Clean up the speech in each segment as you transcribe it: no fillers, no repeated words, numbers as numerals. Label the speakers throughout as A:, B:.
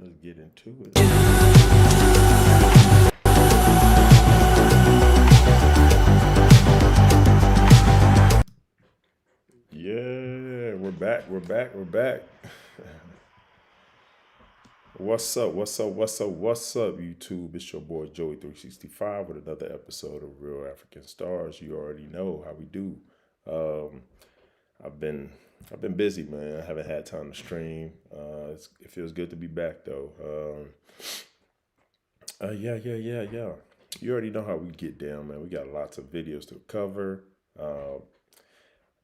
A: let's get into it. Yeah, we're back. What's up, YouTube? It's your boy Joey365 with another episode of Real African Stars. You already know how we do. Um, I've been busy, man. I haven't had time to stream. It feels good to be back though. Yeah. You already know how we get down, man. We got lots of videos to cover.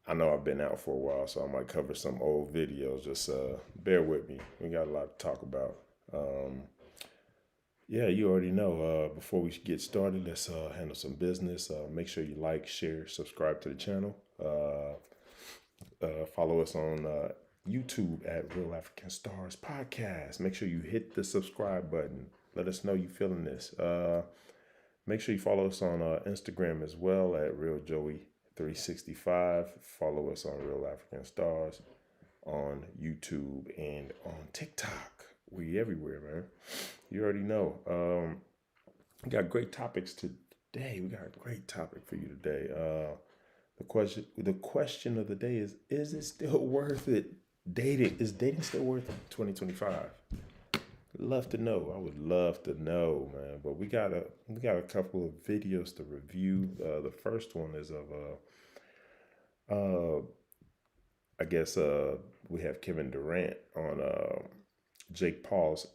A: I know I've been out for a while, so I might cover some old videos. Just bear with me. We got a lot to talk about. Yeah, you already know. Before we get started, let's handle some business. Make sure you like, share, subscribe to the channel. Follow us on YouTube at Real African Stars Podcast. Make sure you hit the subscribe button. Let us know you feeling this. Make sure you follow us on Instagram as well at Real Joey365. Follow us on Real African Stars on YouTube and on TikTok. We everywhere, man. You already know. We got great topics today. We got a great topic for you today. The question of the day is it still worth it? Is dating still worth it 2025? Love to know. I would love to know, man. But we got a couple of videos to review. The first one is of I guess we have Kevin Durant on Jake Paul's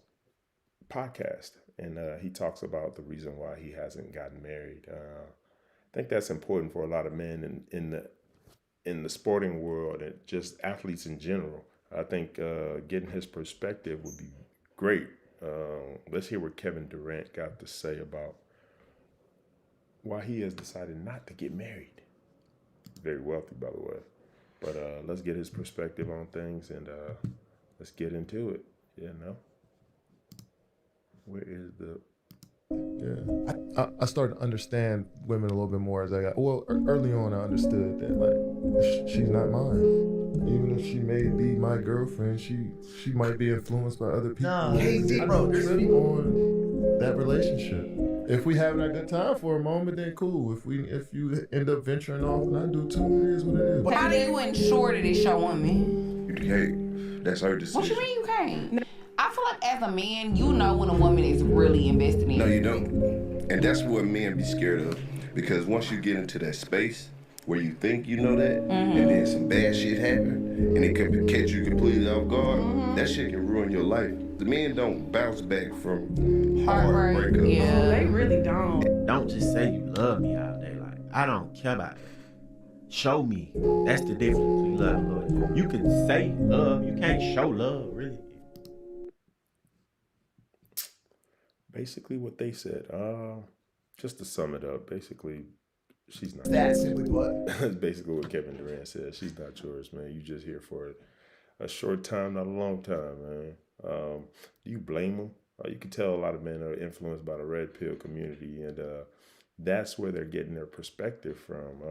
A: podcast, and he talks about the reason why he hasn't gotten married. I think that's important for a lot of men in the sporting world and just athletes in general. I think getting his perspective would be great. Let's hear what Kevin Durant got to say about why he has decided not to get married. Very wealthy, by the way. But let's get his perspective on things and let's get into it. Where is the...
B: Yeah, I started to understand women a little bit more as I got. Well, early on, I understood that like she's not mine. Even if she may be my girlfriend, she might be influenced by other people.
C: No,
B: I don't trip on that relationship. If we having a good time for a moment, then cool. If you end up venturing off and I do too, it is what it is.
C: How do you ensure that it's your woman?
D: You can't. That's her decision.
C: What you mean you can't? I feel like as a man, you know when a woman is really invested in you.
D: No, you don't. And that's what men be scared of. Because once you get into that space where you think you know that, and then some bad shit happen, and it can catch you completely off guard, that shit can ruin your life. The men don't bounce back from hard breakups.
C: Yeah.
E: They really don't.
F: Don't just say you love me all day. Like, I don't care about that. Show me. That's the difference between love and love. You can say love, you can't show love, really.
A: Basically what they said. Just to sum it up, basically, she's not
E: That's
A: yours.
E: simply what.
A: That's basically what Kevin Durant said. She's not yours, man. You just here for a short time, not a long time, man. Do you blame them? You can tell a lot of men are influenced by the red pill community, and that's where they're getting their perspective from.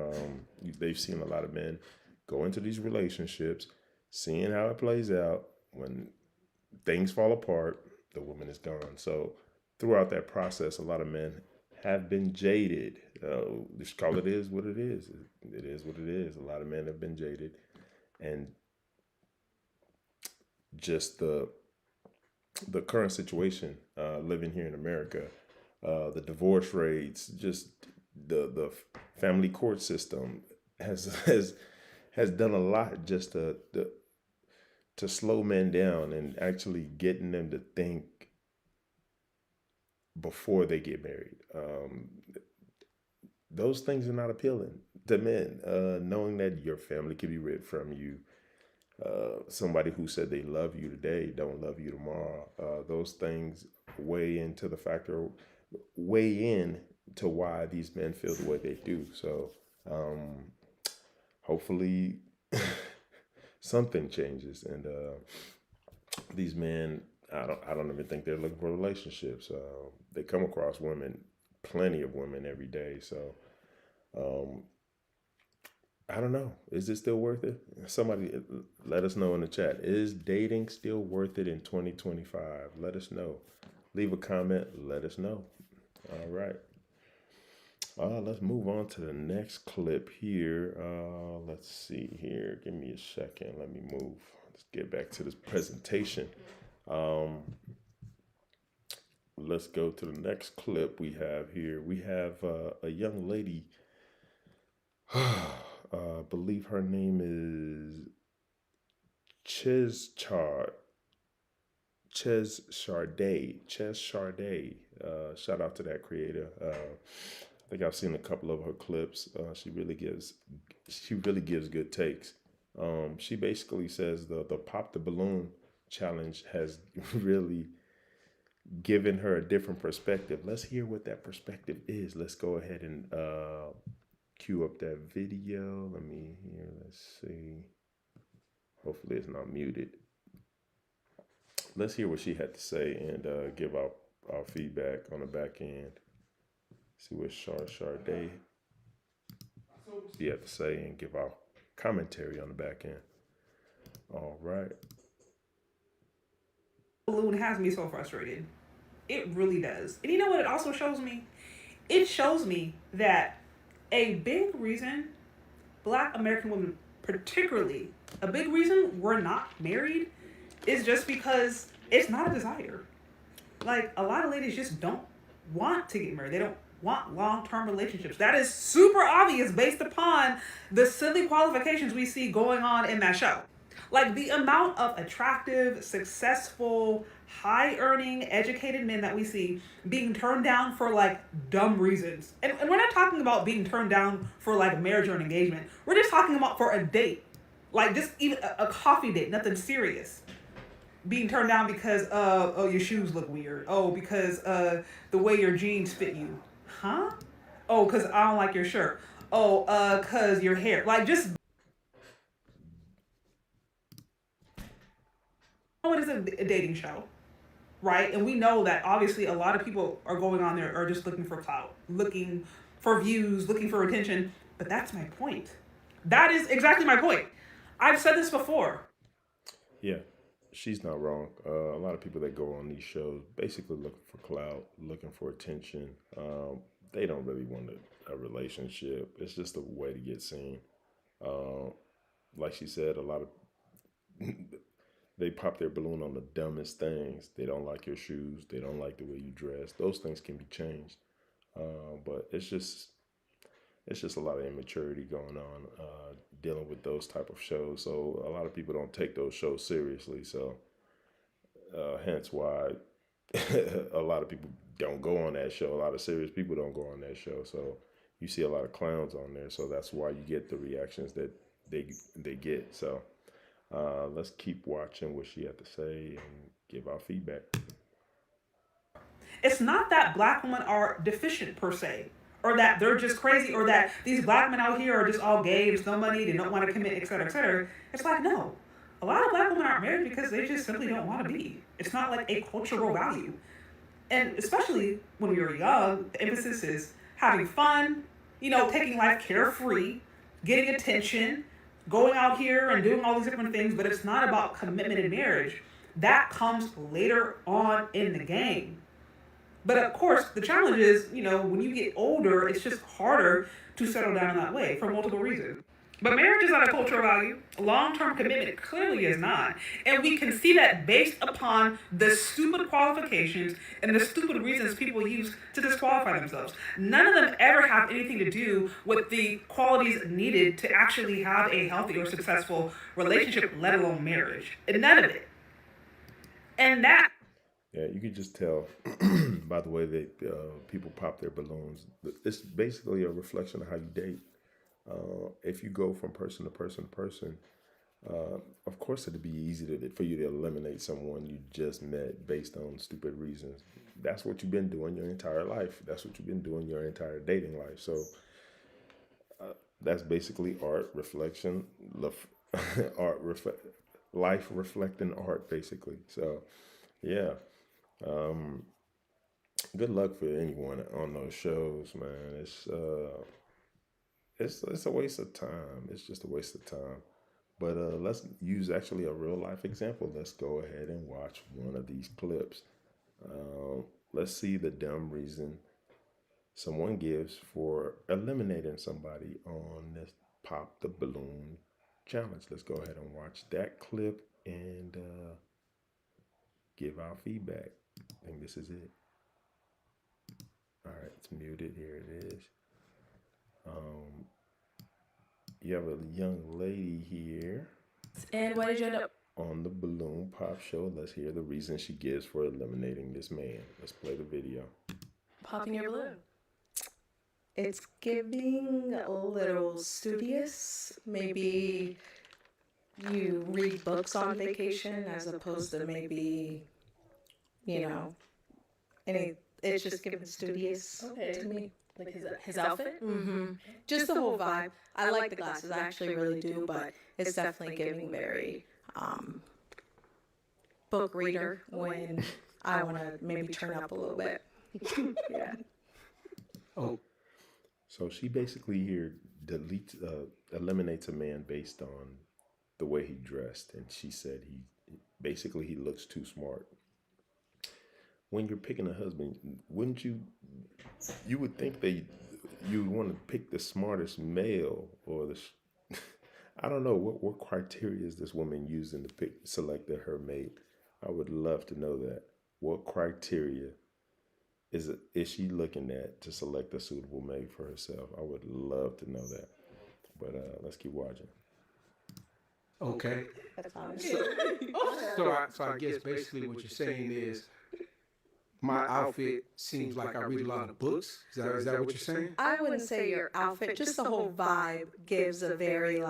A: They've seen a lot of men go into these relationships, seeing how it plays out. When things fall apart, the woman is gone. So throughout that process, a lot of men have been jaded. Just call it is what it is. It is what it is. A lot of men have been jaded, and just the current situation, living here in America, the divorce rates, just the family court system has done a lot just to slow men down and actually getting them to think before they get married. Those things are not appealing to men. Knowing that your family can be ripped from you, somebody who said they love you today don't love you tomorrow. Those things weigh in to why these men feel the way they do. So hopefully something changes, and these men, I don't even think they're looking for relationships. They come across women, plenty of women every day. So I don't know. Is it still worth it? Somebody let us know in the chat. Is dating still worth it in 2025? Let us know. Leave a comment. Let us know. All right. Let's move on to the next clip here. Let's see here. Give me a second. Let me move. Let's get back to this presentation. Let's go to the next clip we have here. We have a young lady. I believe her name is Ches Charday. Shout out to that creator. I think I've seen a couple of her clips. She really gives good takes. She basically says the pop the balloon challenge has really given her a different perspective. Let's hear what that perspective is. Let's go ahead and cue up that video. Let me hear. Let's see. Hopefully it's not muted. Let's hear what she had to say and give our feedback on the back end. See what Charday she had to say and give our commentary on the back end. All right.
E: Balloon has me so frustrated. It really does. And you know what it also shows me? It shows me that a big reason Black American women, particularly, a big reason we're not married is just because it's not a desire. Like, a lot of ladies just don't want to get married. They don't want long-term relationships. That is super obvious based upon the silly qualifications we see going on in that show. Like, the amount of attractive, successful, high-earning, educated men that we see being turned down for, like, dumb reasons. And we're not talking about being turned down for, like, marriage or an engagement. We're just talking about for a date. Like, just even a coffee date, nothing serious. Being turned down because, your shoes look weird. Oh, because the way your jeans fit you. Huh? Oh, because I don't like your shirt. Oh, because your hair. Like, just... It is a dating show, right? And we know that obviously a lot of people are going on there are just looking for clout, looking for views, looking for attention. But that's my point. That is exactly my point. I've said this before.
A: Yeah, she's not wrong. A lot of people that go on these shows basically looking for clout, looking for attention. They don't really want a relationship. It's just a way to get seen. Like she said, a lot of they pop their balloon on the dumbest things. They don't like your shoes. They don't like the way you dress. Those things can be changed. But it's just a lot of immaturity going on dealing with those type of shows. So a lot of people don't take those shows seriously. So hence why a lot of people don't go on that show. A lot of serious people don't go on that show. So you see a lot of clowns on there. So that's why you get the reactions that they get. So let's keep watching what she had to say and give our feedback.
E: It's not that Black women are deficient per se, or that they're just crazy, or that these Black men out here are just all gay, there's no money, they don't want to commit, etc., etc. It's like, no. A lot of Black women aren't married because they just simply don't want to be. It's not like a cultural value. And especially when we were young, the emphasis is having fun, taking life carefree, getting attention, going out here and doing all these different things, but it's not about commitment in marriage. That comes later on in the game. But of course, the challenge is, when you get older, it's just harder to settle down that way for multiple reasons. But marriage is not a cultural value. Long-term commitment clearly is not. And we can see that based upon the stupid qualifications and the stupid reasons people use to disqualify themselves. None of them ever have anything to do with the qualities needed to actually have a healthy or successful relationship, let alone marriage. And none of it. And that...
A: Yeah, you can just tell by the way that people pop their balloons. It's basically a reflection of how you date. If you go from person to person to person, of course it'd be easy for you to eliminate someone you just met based on stupid reasons. That's what you've been doing your entire life. That's what you've been doing your entire dating life. So that's basically art reflection, life reflecting art, basically. So yeah. Good luck for anyone on those shows, man. it's a waste of time. It's just a waste of time. But let's use actually a real life example. Let's go ahead and watch one of these clips. Let's see the dumb reason someone gives for eliminating somebody on this Pop the Balloon challenge. Let's go ahead and watch that clip and give our feedback. I think this is it. All right, it's muted. Here it is. You have a young lady here.
G: And why did you end up
A: On the Balloon Pop Show? Let's hear the reason she gives for eliminating this man. Let's play the video.
G: popping your balloon?
H: It's giving a little studious. Maybe you read books on vacation as opposed to maybe, it's just giving studious to me.
G: Like his outfit?
H: Mm-hmm. Just the whole vibe. I like the glasses. I actually really do, but it's definitely giving very book reader when I want to maybe turn up a little bit. Yeah.
F: Oh,
A: So she basically here eliminates a man based on the way he dressed, and she said he looks too smart. When you're picking a husband, wouldn't you would think that you would want to pick the smartest male or I don't know what criteria is this woman using to select her mate. I would love to know that. What criteria is she looking at to select a suitable mate for herself? I would love to know that. But let's keep watching.
I: Okay.
H: That's honest.
I: So I guess basically what you're saying is my outfit seems like I read a lot of books. Is that what you're saying?
H: I wouldn't say your outfit, just the whole vibe gives a very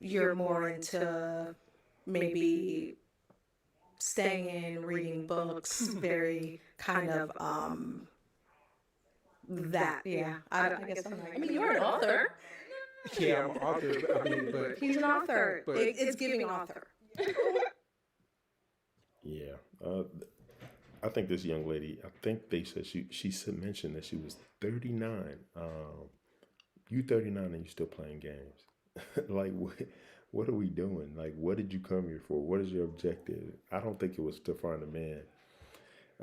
H: you're more into maybe staying in, reading books, very kind of that. Yeah. I guess I'm like.
G: I mean, you're an author.
I: Yeah, I'm an author. But
H: He's an author.
I: But-
H: It's giving author.
A: Yeah. I think this young lady, I think they said she mentioned that she was 39. You 39 and you still playing games. Like, what are we doing? Like, what did you come here for? What is your objective? I don't think it was to find a man.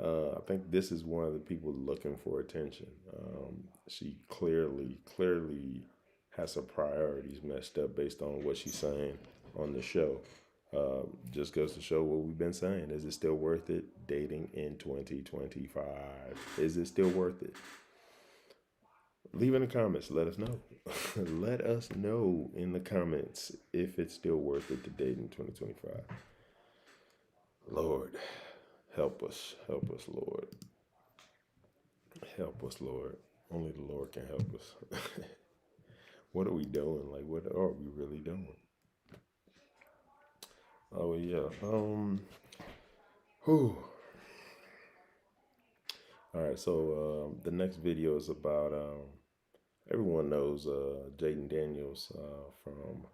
A: I think this is one of the people looking for attention. She clearly has her priorities messed up based on what she's saying on the show. Just goes to show what we've been saying. Is it still worth it dating in 2025? Is it still worth it? Leave in the comments. Let us know. Let us know in the comments if it's still worth it to date in 2025. Lord, help us. Help us, Lord. Help us, Lord. Only the Lord can help us. What are we doing? Like, what are we really doing? Oh yeah. Whew. All right. So the next video is about everyone knows Jaden Daniels from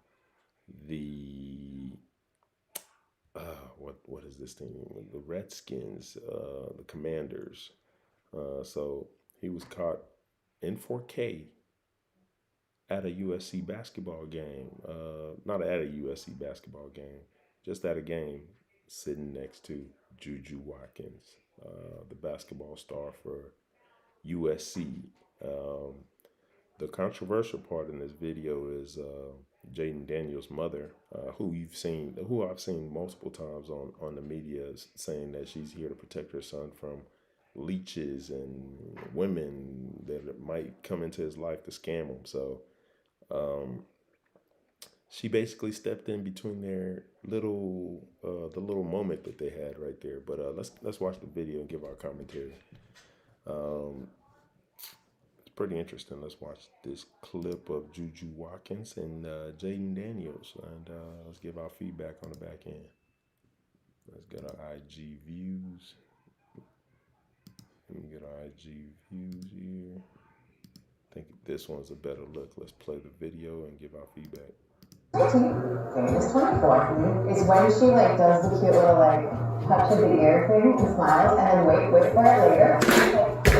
A: the what is this thing? The Redskins, the Commanders. So he was caught in 4K at a USC basketball game. Not at a USC basketball game, just at a game, sitting next to Juju Watkins, the basketball star for USC. The controversial part in this video is Jaden Daniels' mother, who I've seen multiple times on the media saying that she's here to protect her son from leeches and women that might come into his life to scam him. So she basically stepped in between their the little moment that they had right there. But let's watch the video and give our commentary. It's pretty interesting. Let's watch this clip of Juju Watkins and Jaden Daniels, and let's give our feedback on the back end. Let's get our IG views. Let me get our IG views here. I think this one's a better look. Let's play the video and give our feedback.
J: 18, is 24, is when she does the cute little touch of the ear thing and smiles and then wait for it later.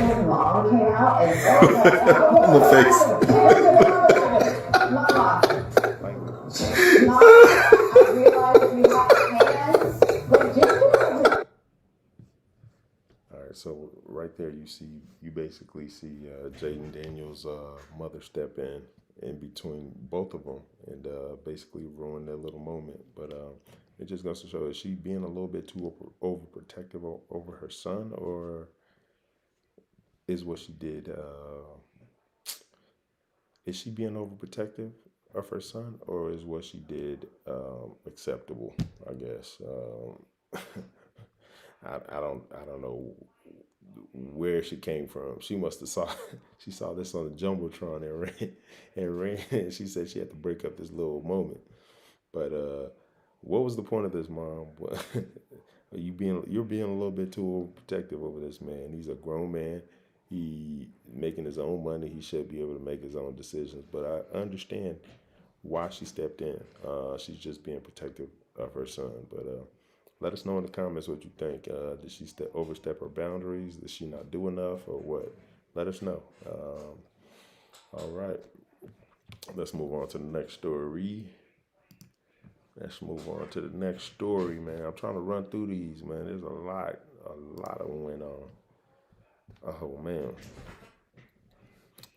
J: his mom came out and
D: My face.
J: Mama, I realize you have hands, but just
A: All right, so right there, you basically see Jaden Daniels' mother step in between both of them and basically ruin their little moment. But it just goes to show, is she being a little bit too overprotective over her son, or is what she did? Is she being overprotective of her son, or is what she did acceptable? I guess. I don't know where she came from. She must have she saw this on the jumbotron and ran. She said she had to break up this little moment. But what was the point of this, Mom? You're being a little bit too protective over this man. He's a grown man. He making his own money. He should be able to make his own decisions. But I understand why she stepped in. She's just being protective of her son. But let us know in the comments what you think. Did she overstep her boundaries? Did she not do enough, or what? Let us know. All right. Let's move on to the next story. Man. I'm trying to run through these, man. There's a lot of them went on. Oh, man.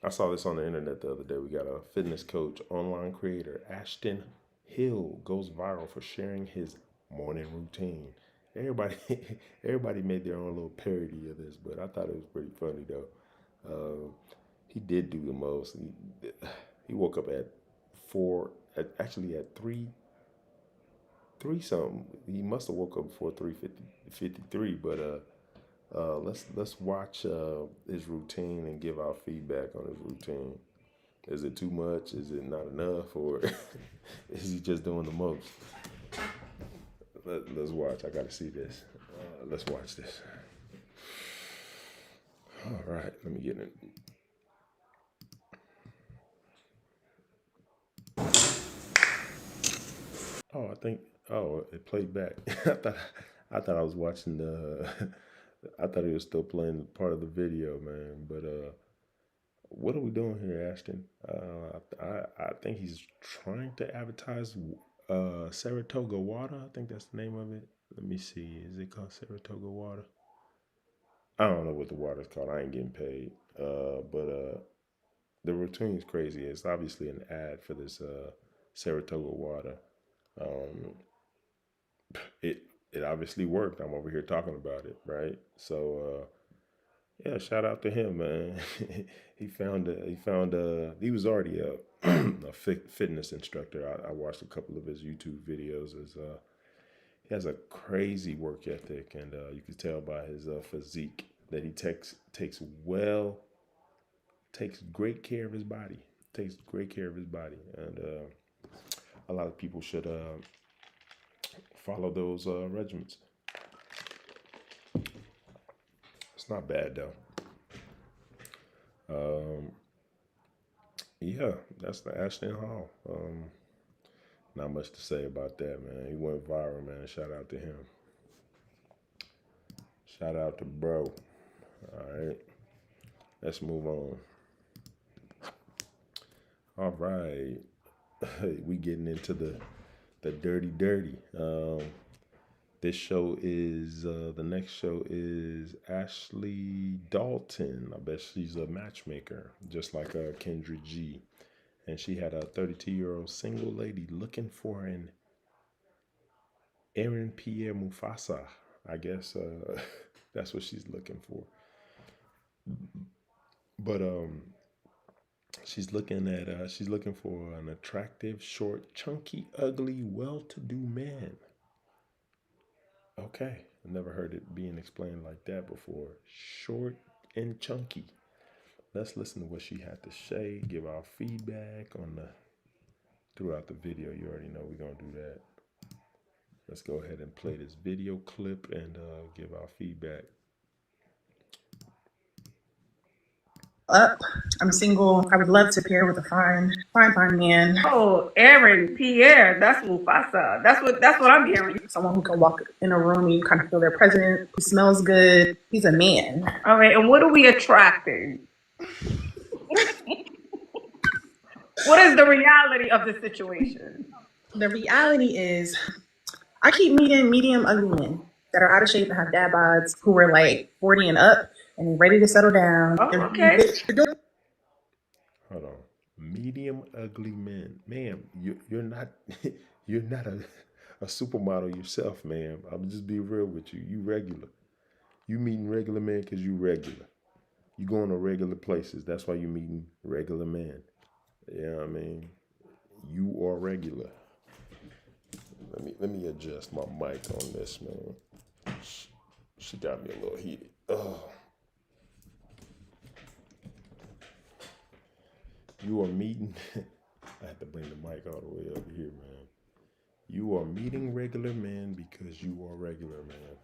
A: I saw this on the internet the other day. We got a fitness coach, online creator, Ashton Hill, goes viral for sharing his morning routine. Everybody made their own little parody of this, but I thought it was pretty funny though. He did do the most. He woke up at three something. He must have woke up before 3:53. But let's watch his routine and give our feedback on his routine. Is it too much? Is it not enough? Or is he just doing the most? Let's watch. I got to see this. Let's watch this. All right. Let me get in. It played back. I thought I was watching I thought he was still playing part of the video, man. But what are we doing here, Ashton? I think he's trying to advertise Saratoga water. I think that's the name of it. Let me see. Is it called Saratoga water? I don't know what the water's called. I ain't getting paid. But the routine is crazy. It's obviously an ad for this Saratoga water. It obviously worked. I'm over here talking about it, right? So yeah, shout out to him, man. He was already a fitness instructor. I watched a couple of his YouTube videos. He has a crazy work ethic, and you can tell by his physique that he takes great care of his body. And a lot of people should follow those regimens. It's not bad though. Yeah, that's the Ashton Hall. Not much to say about that, man. He went viral, man. Shout out to him. Shout out to bro. All right, let's move on. All right, we getting into the dirty. This show is the next show is Ashley Dalton. I bet she's a matchmaker, just like kendraG. And she had a 32-year-old single lady looking for an Aaron Pierre Mufasa. I guess that's what she's looking for. But she's looking for an attractive, short, chunky, ugly, well-to-do man. Okay, I never heard it being explained like that before. Short and chunky. Let's listen to what she had to say, give our feedback throughout the video. You already know we're going to do that. Let's go ahead and play this video clip and give our feedback.
K: Up
J: I'm single. I would love to pair with a fine man.
K: Oh, Aaron, Pierre, that's Mufasa. That's what I'm hearing.
J: Someone who can walk in a room and you kind of feel their presence. He smells good. He's a man.
K: All right, and what are we attracting? What is the reality of the situation?
J: The reality is, I keep meeting medium ugly men that are out of shape and have dad bods who are like 40 and up and ready to settle down.
K: Oh, okay.
A: Hold on. Medium ugly men. Ma'am, you're not you're not a supermodel yourself, ma'am. I'm just being real with you. You regular. You meeting regular men because you regular. You going to regular places. That's why you meeting regular men. You know what I mean? You are regular. Let me adjust my mic on this, man. She got me a little heated. Oh. You are meeting. I have to bring the mic all the way over here, man. You are meeting regular men because you are regular, man.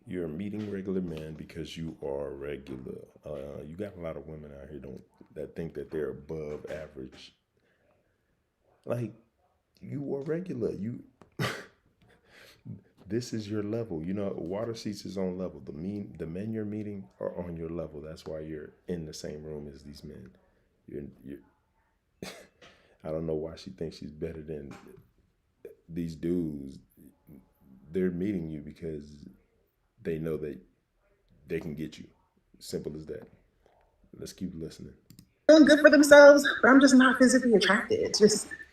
A: You're meeting regular men because you are regular. You got a lot of women out here that think that they're above average. Like, you are regular. This is your level. You know, water seats is on level. The men you're meeting are on your level. That's why you're in the same room as these men. You're I don't know why she thinks she's better than these dudes. They're meeting you because they know that they can get you. Simple as that. Let's keep listening.
J: Doing good for themselves, but I'm just not physically attracted.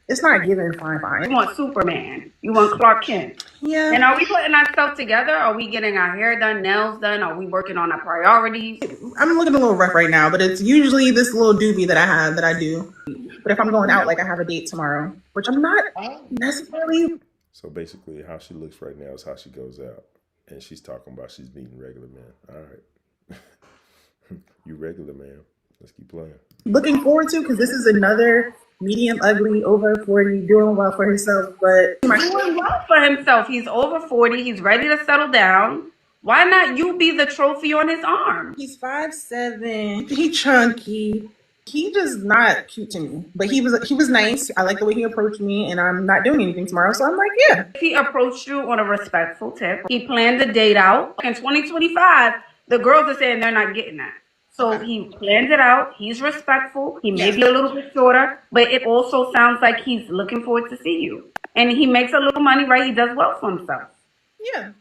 J: It's not giving fine.
K: You want Superman. You want Clark Kent.
J: Yeah.
K: And are we putting ourselves together? Are we getting our hair done, nails done? Are we working on our priorities?
J: I'm looking a little rough right now, but it's usually this little doobie that I do. But if I'm going out, like I have a date tomorrow, which I'm not necessarily.
A: So basically, how she looks right now is how she goes out. And she's talking about she's meeting regular men. All right. You regular, man. Let's keep playing.
J: Looking forward to, because this is another medium ugly, over 40, doing well for himself. But
K: doing well for himself. He's over 40. He's ready to settle down. Why not you be the trophy on his arm?
J: He's 5'7". He chunky. He just not cute to me. But he was nice. I like the way he approached me, and I'm not doing anything tomorrow. So I'm like, yeah.
K: He approached you on a respectful tip. He planned the date out. In 2025, the girls are saying they're not getting that. So he planned it out. He's respectful. He may be a little bit shorter, but it also sounds like he's looking forward to see you. And he makes a little money, right? He does well for himself.
J: Yeah.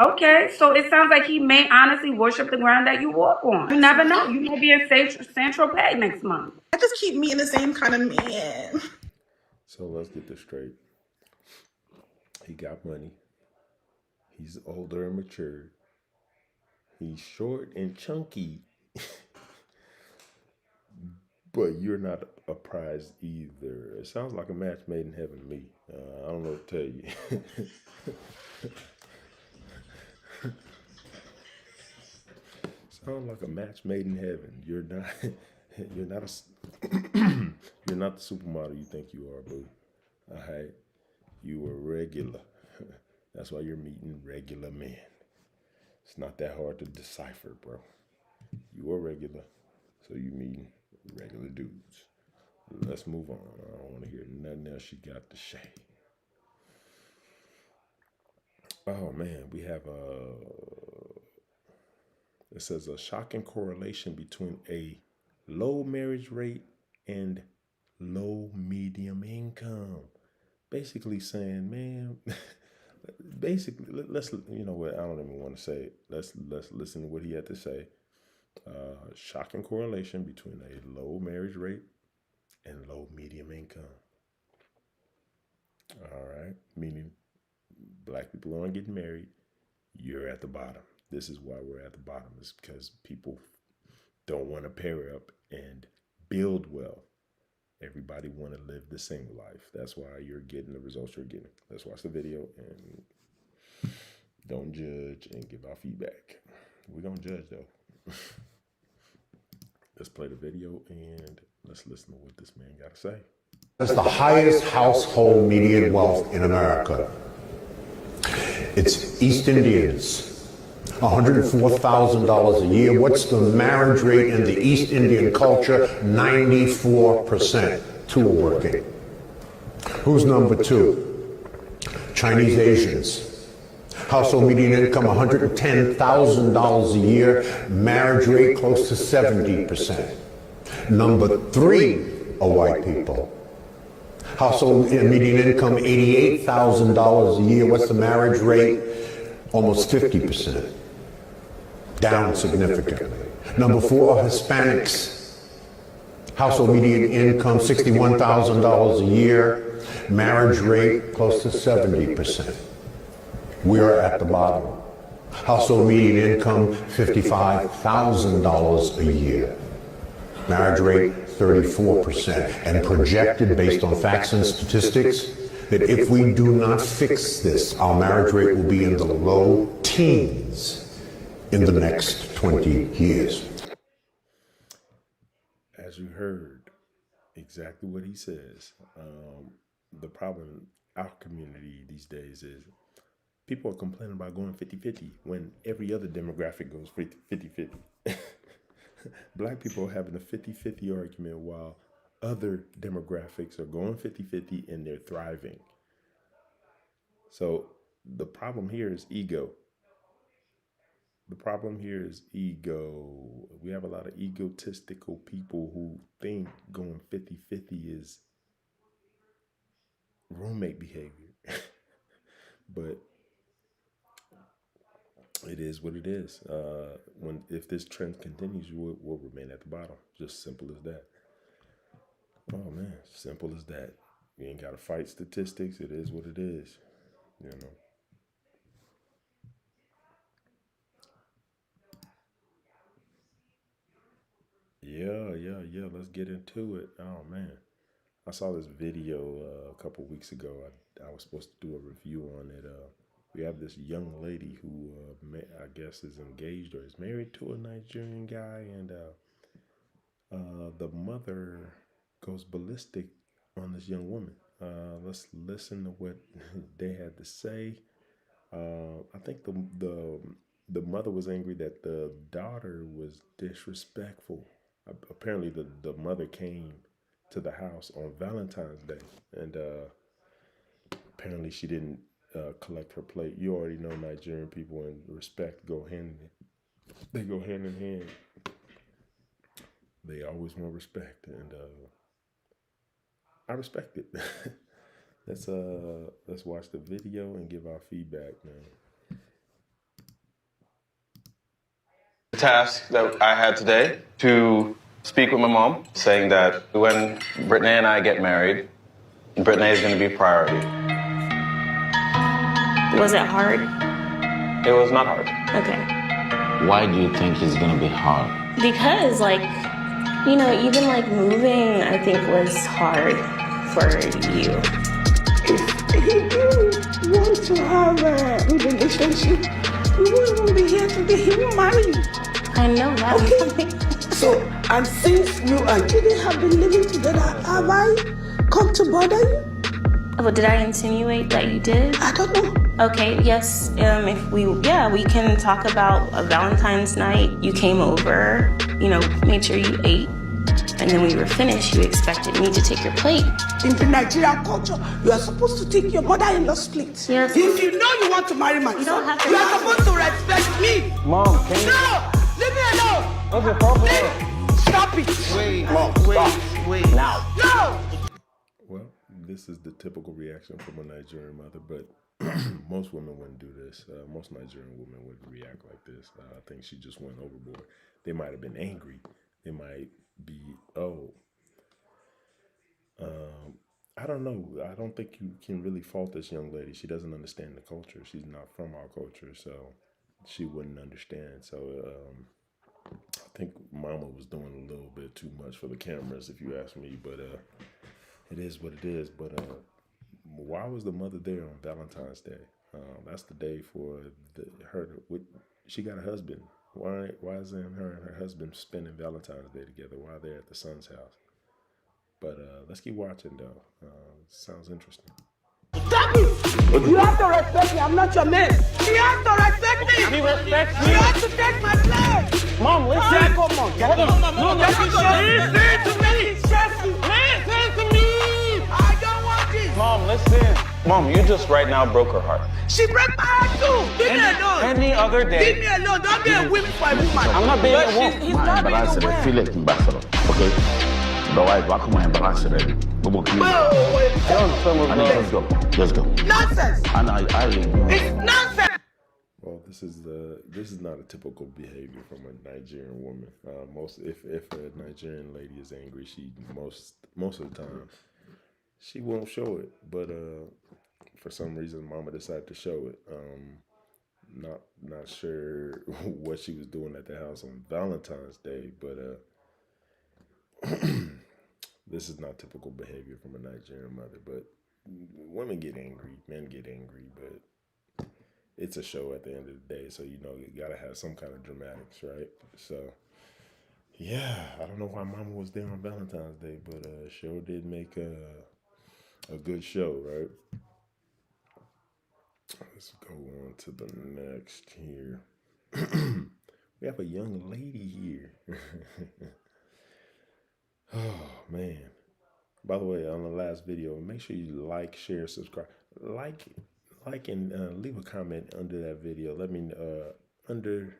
K: Okay, so it sounds like he may honestly worship the ground that you walk on. You never know. You may be in Saint-Tropez next month.
J: I just keep meeting the same kind of man.
A: So let's get this straight. He got money. He's older and mature. He's short and chunky. But you're not a prize either. It sounds like a match made in heaven to me. I don't know what to tell you. Sounds like a match made in heaven. You're not you're not the supermodel you think you are, boo. All right. You are regular. That's why you're meeting regular men. It's not that hard to decipher, bro. You are regular, so you meeting regular dudes. Let's move on. I don't want to hear nothing else she got to say. Oh man, we have it says a shocking correlation between a low marriage rate and low medium income. Basically saying, man, basically, let's, you know what, I don't even want to say it. Let's listen to what he had to say. Shocking correlation between a low marriage rate and low medium income. All right, meaning black people aren't getting married. You're at the bottom. This is why we're at the bottom. Is because people don't want to pair up and build wealth. Everybody want to live the single life. That's why you're getting the results you're getting. Let's watch the video and don't judge and give our feedback. We're going to judge though. Let's play the video and let's listen to what this man got to say.
L: has the highest household median wealth in America. It's East Indians, $104,000 a year. What's the marriage rate in the East Indian culture? 94%. Two are working. Who's number two? Chinese Asians. Household median income $110,000 a year. Marriage rate close to 70%. Number three are white people. Household median income $88,000 a year. What's the marriage rate? Almost 50%. Down significantly. Number four are Hispanics. Household median income $61,000 a year. Marriage rate close to 70%. We're at the bottom. Household median income $55,000 a year. Marriage rate 34%, and projected based on facts and statistics that if we do not fix this, our marriage rate will be in the low teens in the next 20 years.
A: As you heard, exactly what he says. The problem in our community these days is people are complaining about going 50-50 when every other demographic goes 50-50. Black people are having a 50-50 argument while other demographics are going 50-50 and they're thriving. So the problem here is ego. The problem here is ego. We have a lot of egotistical people who think going 50-50 is roommate behavior. But it is what it is. If this trend continues, we'll remain at the bottom. Just simple as that. Oh man, simple as that. You ain't got to fight statistics. It is what it is. You know. Yeah. Let's get into it. Oh man, I saw this video a couple weeks ago. I was supposed to do a review on it. We have this young lady who I guess is engaged or is married to a Nigerian guy, and the mother goes ballistic on this young woman. Let's listen to what they had to say. I think the mother was angry that the daughter was disrespectful. Apparently, the mother came to the house on Valentine's Day, and apparently she didn't collect her plate. You already know Nigerian people and respect go hand in hand. They always want respect, and I respect it. Let's watch the video and give our feedback, man.
M: The task that I had today to speak with my mom, saying that when Brittany and I get married, Brittany is going to be priority.
N: Was it hard?
M: It was not hard.
N: Okay.
O: Why do you think it's going to be hard?
N: Because, even moving, I think was hard for you.
P: If he didn't want to have a relationship, we wouldn't even be here today. He won't marry you.
N: I know that.
P: Okay. So, and since you and Judy have been living together, have I come to bother you?
N: Oh, did I insinuate that you did?
P: I don't know.
N: Okay, yes. If we can talk about a Valentine's night. You came over, made sure you ate. And then when you were finished, you expected me to take your plate.
P: In the Nigerian culture, you are supposed to take your mother-in-law's plate.
N: Yes.
P: If you know you want to marry my son, you are supposed to respect me.
M: Mom, can you...
P: No! Leave me alone!
M: What's the problem?
P: Stop it!
M: Wait,
P: Mom,
M: wait.
P: Now! No!
A: Well, this is the typical reaction from a Nigerian mother, but most women wouldn't do this. Most Nigerian women wouldn't react like this. I think she just went overboard. They might have been angry. They might be, I don't know. I don't think you can really fault this young lady. She doesn't understand the culture. She's not from our culture, so she wouldn't understand. So I think Mama was doing a little bit too much for the cameras, if you ask me. But it is what it is. But why was the mother there on Valentine's Day? That's the day for her. She got a husband. Why isn't her and her husband spending Valentine's Day together? Why they're at the son's house? But let's keep watching though. Sounds interesting.
P: Stop it! You have to respect me. I'm not your man. You have to respect me.
Q: He respects me.
P: You have to take my place.
Q: Mom, listen.
P: Jack, come on.
Q: Hold on. No,
P: Listen to me.
Q: Listen to me.
P: I don't want this.
M: Mom, listen. Mom, you just right now broke her heart.
P: She broke my heart too. Leave me alone.
M: Any other day.
P: Leave me alone. Don't be a whip for a woman.
M: I'm not being a woman.
P: He's not being a woman.
O: Feel it, ambassador. Okay. The white black woman ambassador. Go back. Let's go.
P: Nonsense.
O: And I
P: It's nonsense.
A: Well, this is not a typical behavior from a Nigerian woman. If a Nigerian lady is angry, she most of the time she won't show it. But for some reason, Mama decided to show it. Not sure what she was doing at the house on Valentine's Day, but this is not typical behavior from a Nigerian mother. But women get angry, men get angry, but it's a show at the end of the day, so you gotta have some kind of dramatics, right? So yeah, I don't know why Mama was there on Valentine's Day, but sure did make a good show, right? Let's go on to the next here. We have a young lady here. Oh man. By the way, on the last video, make sure you like, share, subscribe. Like and leave a comment under that video. Let me under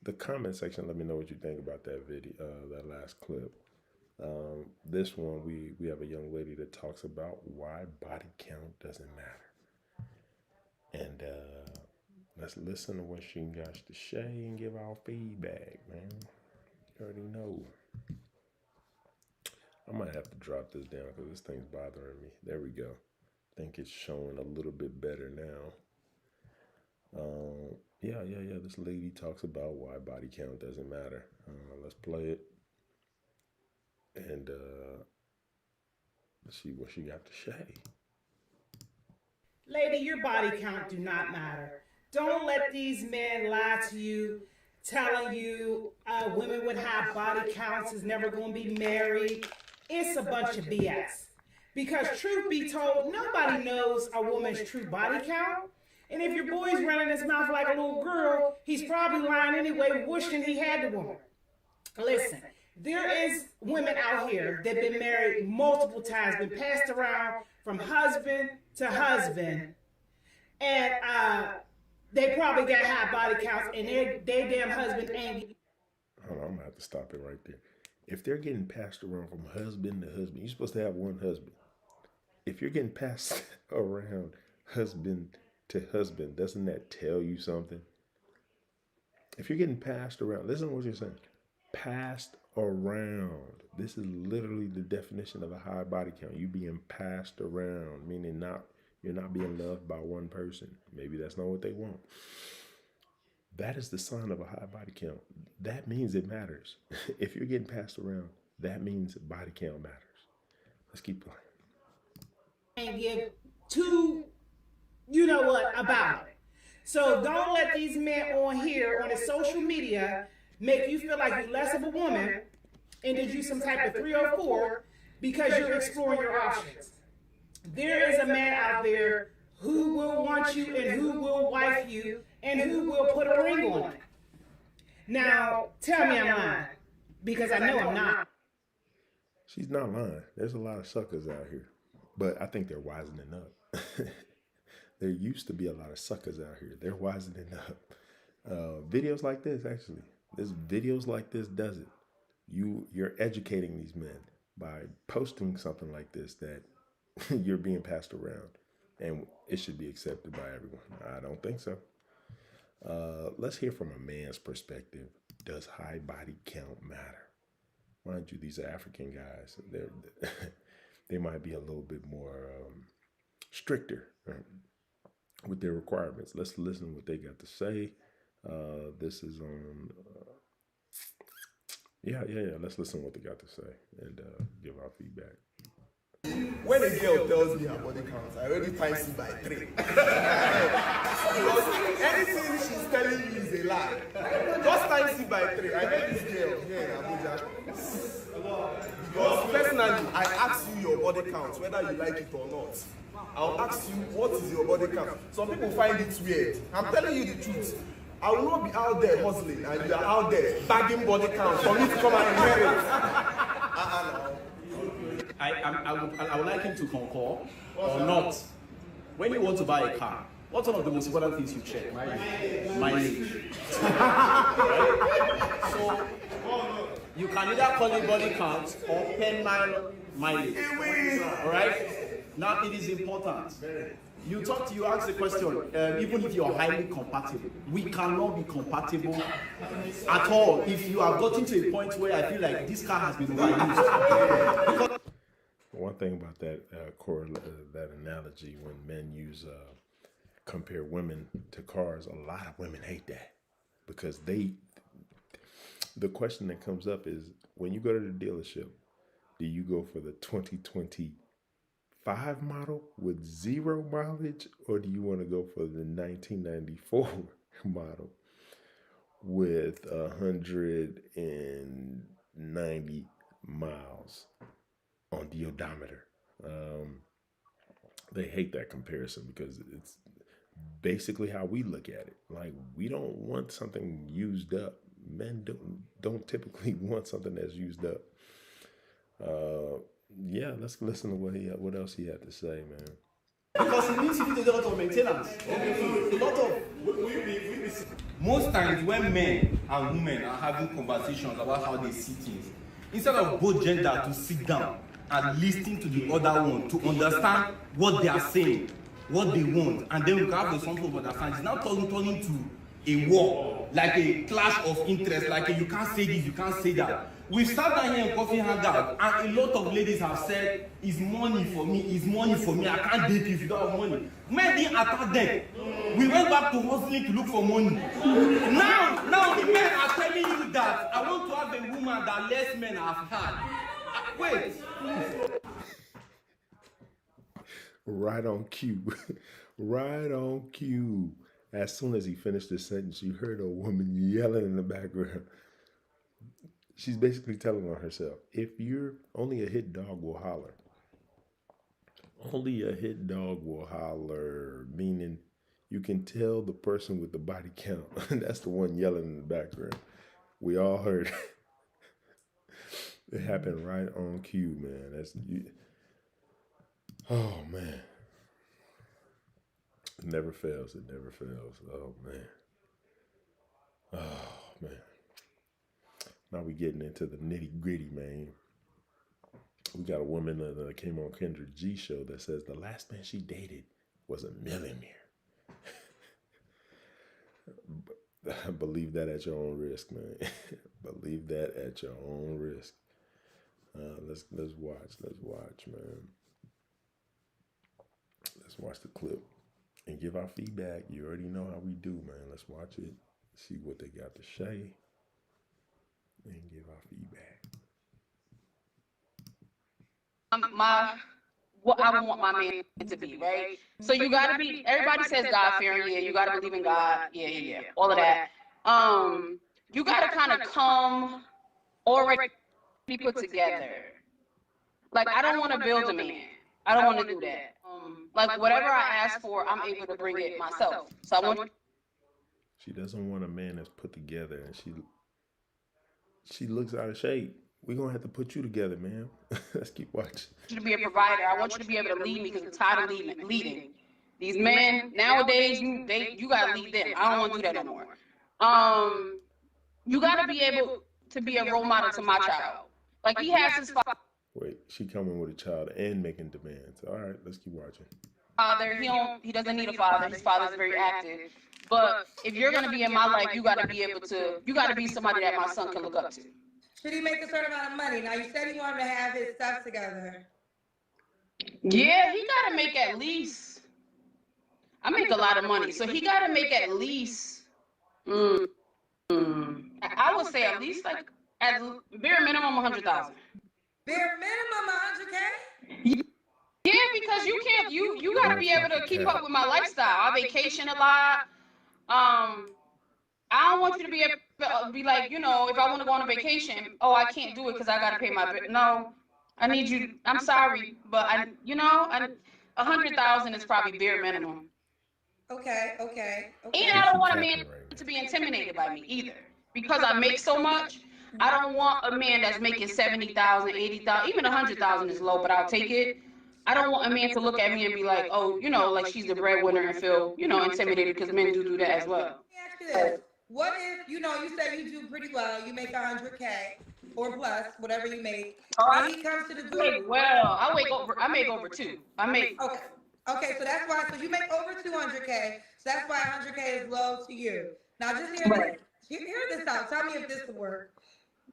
A: the comment section, let me know what you think about that video, that last clip. This one, we have a young lady that talks about why body count doesn't matter. And let's listen to what she got to say and give our feedback, man. You already know. I might have to drop this down because this thing's bothering me. There we go. I think it's showing a little bit better now. Yeah. This lady talks about why body count doesn't matter. Let's play it. And let's see what she got to say.
E: Lady, your body count do not matter. Don't let these men lie to you, telling you women with high body counts is never going to be married. It's a bunch of BS. Because truth be told, nobody knows a woman's true body count. And if your boy's running his mouth like a little girl, he's probably lying anyway, wishing he had the woman. Listen, there is women out here that have been married multiple times, been passed around from husband to husband, and they probably got high body counts, and their damn husband ain't.
A: Hold on, I'm gonna have to stop it right there. If they're getting passed around from husband to husband, you're supposed to have one husband. If you're getting passed around husband to husband, doesn't that tell you something? If you're getting passed around, listen to what you're saying. Passed around. This is literally the definition of a high body count. You being passed around, meaning you're not being loved by one person. Maybe that's not what they want. That is the sign of a high body count. That means it matters. If you're getting passed around, that means body count matters. Let's keep playing.
E: And give two, you know what, about it. So don't let these men on here, on the social media, make you feel like you're less of a woman and did you some type of 304 because you're exploring your options. There is a man out there who will want you and who will wife you and who will put a ring on it. Now, tell me I'm lying, because I know I'm not.
A: She's not lying. There's a lot of suckers out here, but I think they're wisening up. There used to be a lot of suckers out here. They're wisening up. Videos like this, actually. There's videos like this does it. You're educating these men by posting something like this that you're being passed around, and it should be accepted by everyone. I don't think so. Let's hear from a man's perspective. Does high body count matter? Mind you, these are African guys. They might be a little bit more stricter, right, with their requirements. Let's listen to what they got to say. This is on... Yeah. Let's listen to what they got to say and give our feedback.
R: When a girl tells me her body count, I already times it by 3. Because anything she's telling you is a lie. Just times it by 3. I met this girl here in Abuja. Because first personally, I ask you your body count, whether you like it or not. I'll ask you, what is your body count? Some people find it weird. I'm telling you the truth. I will not be out there hustling and you are out there bagging body count for me to come and inherit.
S: I would like him to concur or not. When you want to buy a car, what's one of the most important things you check? Mileage. Right? So you can either call it body count or pen mile mileage. Alright? Now it is important. You ask the question, even if you are highly compatible, we cannot be compatible at all if you have gotten to a point where I feel like this car has been overused.
A: One thing about that that analogy, when men use compare women to cars, a lot of women hate that because the question that comes up is, when you go to the dealership, do you go for the 2025 model with 0 mileage, or do you want to go for the 1994 model with 190 miles on the odometer? They hate that comparison because it's basically how we look at it. Like, we don't want something used up. Men don't typically want something that's used up. Yeah, let's listen to what else he had to say, man.
S: Because it means you need to do a lot of maintenance.
T: Most times when men and women are having conversations about how they see things, instead of both gender to sit down and listen to the other one to understand what they are saying, what they want, and then we can have some sort of understanding. It's now turning to a war, like a clash of interest, like you can't say this, you can't say that. We've sat down here in coffee hangout, and a lot of ladies have said, it's money for me, I can't date you if you don't have money. Men didn't attack them. We went back to hustling to look for money. Now the men are telling you that I want to have a woman that less men have had. Wait.
A: Right on cue. Right on cue. As soon as he finished the sentence, you heard a woman yelling in the background. She's basically telling on herself, if you're only a hit dog will holler. Only a hit dog will holler, meaning you can tell the person with the body count. That's the one yelling in the background. We all heard it. It happened right on cue, man. Oh, man. It never fails. It never fails. Oh, man. Oh, man. Now we getting into the nitty gritty, man. We got a woman that came on kendraG show that says the last man she dated was a millionaire. Believe that at your own risk, man. Believe that at your own risk. Let's watch, man. Let's watch the clip and give our feedback. You already know how we do, man. Let's watch it, see what they got to say, and give our feedback.
C: What I want my man to be, right? So you gotta be, everybody says God fearing, yeah, you gotta believe in God, yeah, all of that. You gotta kind of come already put together. Like, I don't want to build a man. I don't want to do that. Like, whatever I ask for, I'm able to bring it myself. So I want.
A: She doesn't want a man that's put together, and she looks out of shape. We're gonna have to put you together, man. Let's keep watching.
C: I want you to be a provider. I want you to be able to lead me because I'm tired of leading. These men nowadays, you gotta lead them. I don't want to do that no more. You gotta be able to be a role model to my child. Like, he has his
A: Wait, she coming with a child and making demands. All right, let's keep watching.
C: father. He doesn't need a father. His father's very active. But if you're gonna be in my life, you gotta be somebody that my son can look up to.
U: Should he make a certain amount of money? Now, you said he wanted to have his stuff together.
C: Yeah, he gotta make at least. I make a lot of money, so he gotta make at least. I would say at least, like, at bare minimum 100,000.
U: Bare minimum 100K?
C: Yeah, because you can't. You gotta be able to keep up with my lifestyle. I vacation a lot. I don't want you to be like, if I want to go on a vacation, I can't do it because I gotta pay my bill. No, I need you. I'm sorry, but I 100,000 is probably bare minimum.
U: Okay.
C: And I don't want a man to be intimidated by me either, because I make so much. I don't want a man that's making 70,000, 80,000, even 100,000 is low, but I'll take it. I don't want a man to look at me and be like, oh, like she's the breadwinner and feel, intimidated, because men do that as well.
U: Ask you this. What if, you say you do pretty well, you make 100K or plus, whatever you make, and he comes to the door.
C: Well, I make over two.
U: Okay, so that's why, so you make over 200K, so that's why 100K is low to you. Now just hear this out. Tell me if this would work.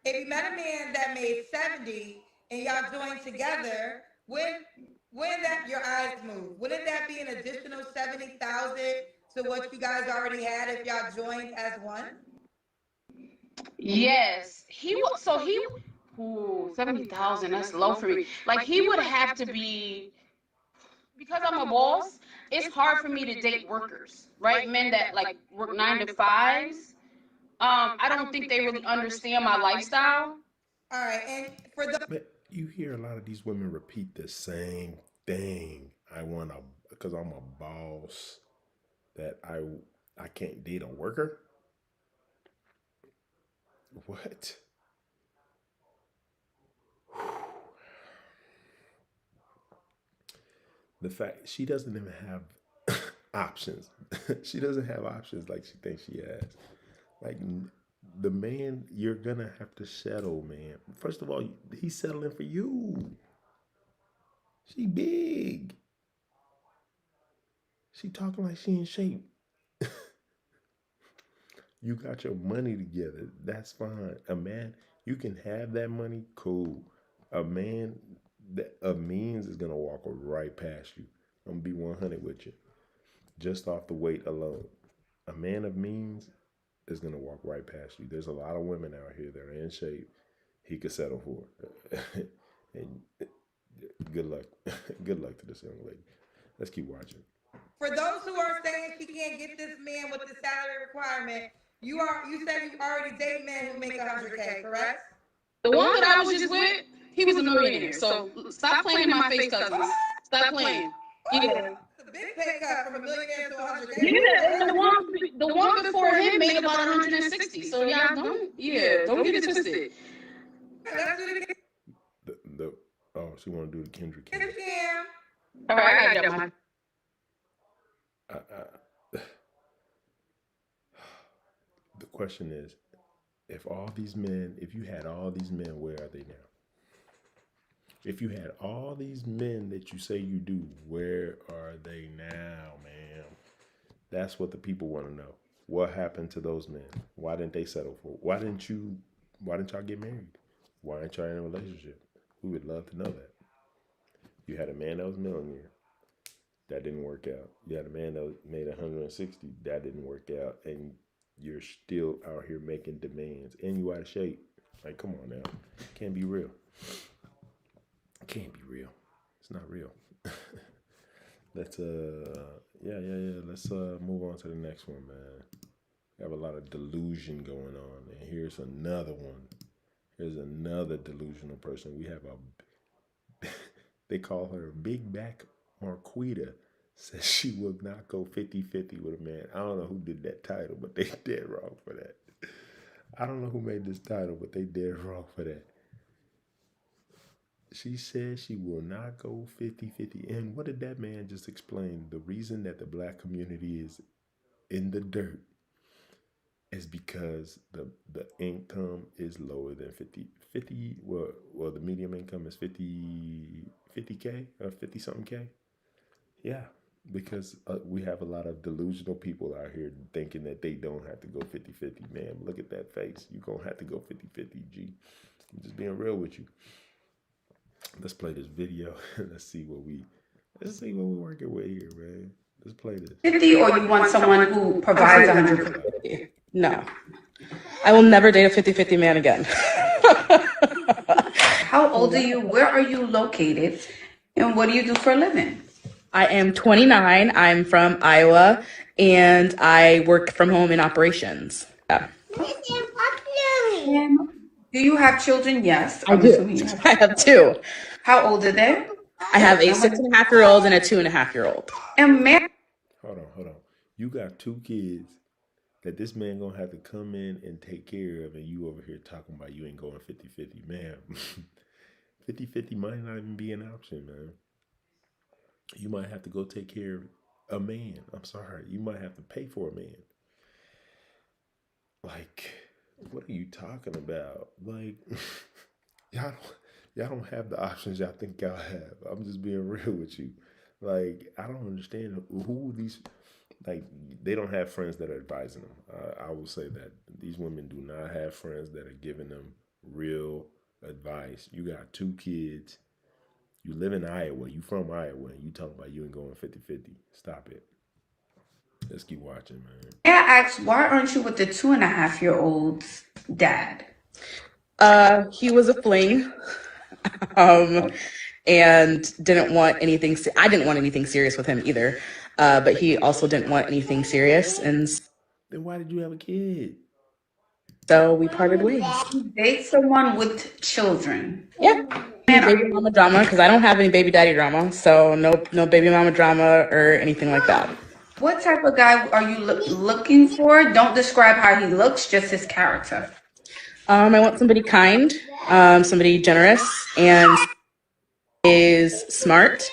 U: If you met a man that made 70 and y'all joined together, when that your eyes move, wouldn't that be an additional 70,000 to what you guys already had if y'all joined as one?
C: Yes, ooh, 70,000, that's low for me. Like, he would have to be, because I'm a boss, it's hard for me to date workers, right? Men that like work 9 to 5s. I don't think they really understand my lifestyle.
U: All right, and for the
A: But you hear a lot of these women repeat the same thing. Because I'm a boss, that I can't date a worker. What? The fact she doesn't even have options. She doesn't have options like she thinks she has. Like, the man, you're gonna have to settle, man. First of all, he's settling for you. She big. She talking like she in shape. You got your money together. That's fine. A man, you can have that money, cool. A man of means is gonna walk right past you. I'm gonna be 100 with you. Just off the weight alone. A man of means is gonna walk right past you. There's a lot of women out here that are in shape he could settle for. And good luck. Good luck to this young lady. Let's keep watching.
U: For those who are saying she can't get this man with the salary requirement, you said you already date men who make 100K, correct?
C: The one that I was just with, he was a millionaire. So stop playing in my face, cousins. Stop playing. Yeah.
U: It's a big pay cut from a millionaire to 100K.
C: Yeah, the one before him made about 160. So y'all don't get it twisted.
A: She want to do the kendraG.
C: All right, I got my.
A: The question is, if you had all these men, where are they now? If you had all these men that you say you do, where are they now, man? That's what the people want to know. What happened to those men? Why didn't they settle for? Why didn't y'all get married? Why aren't y'all in a relationship? We would love to know that. You had a man that was millionaire. That didn't work out. You had a man that made 160. That didn't work out. And you're still out here making demands. And you out of shape. Like, come on now. Can't be real. Can't be real. It's not real. Let's Let's move on to the next one, man. We have a lot of delusion going on. And here's another one. Here's another delusional person. We have they call her Big Back Marquita. Says she will not go 50-50 with a man. I don't know who did that title, but they dead wrong for that. I don't know who made this title, but they dead wrong for that. She says she will not go 50-50. And what did that man just explain? The reason that the black community is in the dirt is because the income is lower than 50. Well, the medium income is 50K or 50 something K. Yeah, because we have a lot of delusional people out here thinking that they don't have to go 50-50. Man, look at that face. You're going to have to go 50-50, G. I'm just being real with you. Let's play this video. Let's see what we're working with here, man. Let's play this.
K: 50, or you want someone who provides 150?
B: No. I will never date a 50-50 man again.
K: How old are you? Where are you located? And what do you do for a living?
B: I am 29. I'm from Iowa, and I work from home in operations. Yeah.
K: Do you have children? Yes.
B: I do. I have 2.
K: How old are they?
B: I have a 6.5-year-old and a 2.5-year-old.
K: And married.
A: Hold on. You got 2 kids that this man gonna have to come in and take care of, and you over here talking about you ain't going 50-50. Man, 50-50 might not even be an option, man. You might have to go take care of a man. I'm sorry. You might have to pay for a man. Like, what are you talking about? Like, y'all don't have the options y'all think y'all have. I'm just being real with you. Like, I don't understand who these, like, they don't have friends that are advising them. I will say that. These women do not have friends that are giving them real advice. You got 2 kids. You live in Iowa. You from Iowa. And you talking about you ain't going 50-50. Stop it. Let's keep watching, man.
K: May I ask, why aren't you with the 2.5-year-old's dad?
B: He was a fling. And didn't want anything. I didn't want anything serious with him either. But he also didn't want anything serious, and
A: then why did you have a kid?
B: So we parted ways.
K: Date someone with children.
B: Yeah. Baby mama drama, because I don't have any baby daddy drama. So no baby mama drama or anything like that.
K: What type of guy are you looking for? Don't describe how he looks, just his character.
B: I want somebody kind, somebody generous, and is smart,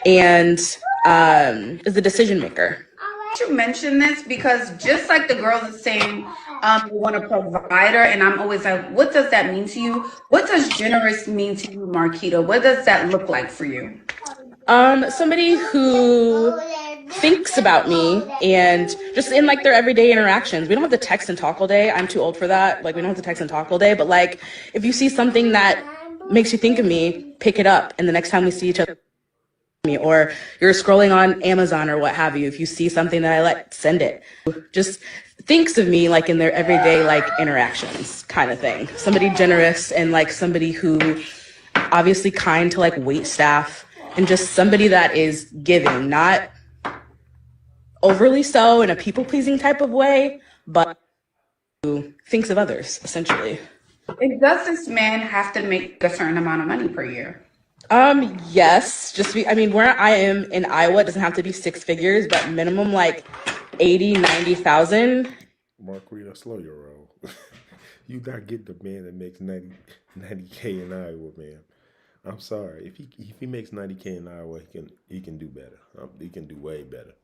B: and is a decision maker.
K: You mention this because just like the girls are saying, they want a provider, and I'm always like, what does that mean to you? What does generous mean to you, Marquita? What does that look like for you?
B: Somebody who thinks about me and just in like their everyday interactions. We don't have to text and talk all day. I'm too old for that. Like, we don't have to text and talk all day, but like, if you see something that makes you think of me, pick it up. And the next time we see each other, or you're scrolling on Amazon or what have you, if you see something that I like, send it. Just thinks of me like in their everyday like interactions kind of thing. Somebody generous and like somebody who obviously kind to like wait staff, and just somebody that is giving, not overly so in a people-pleasing type of way, but who thinks of others, essentially.
K: And does this man have to make a certain amount of money per year?
B: Yes. Where I am in Iowa, it doesn't have to be 6 figures, but minimum like 80,000-90,000.
A: Marquita, slow your roll. You not get the man that makes 90K in Iowa, man. I'm sorry. If he makes 90K in Iowa, he can do better. He can do way better.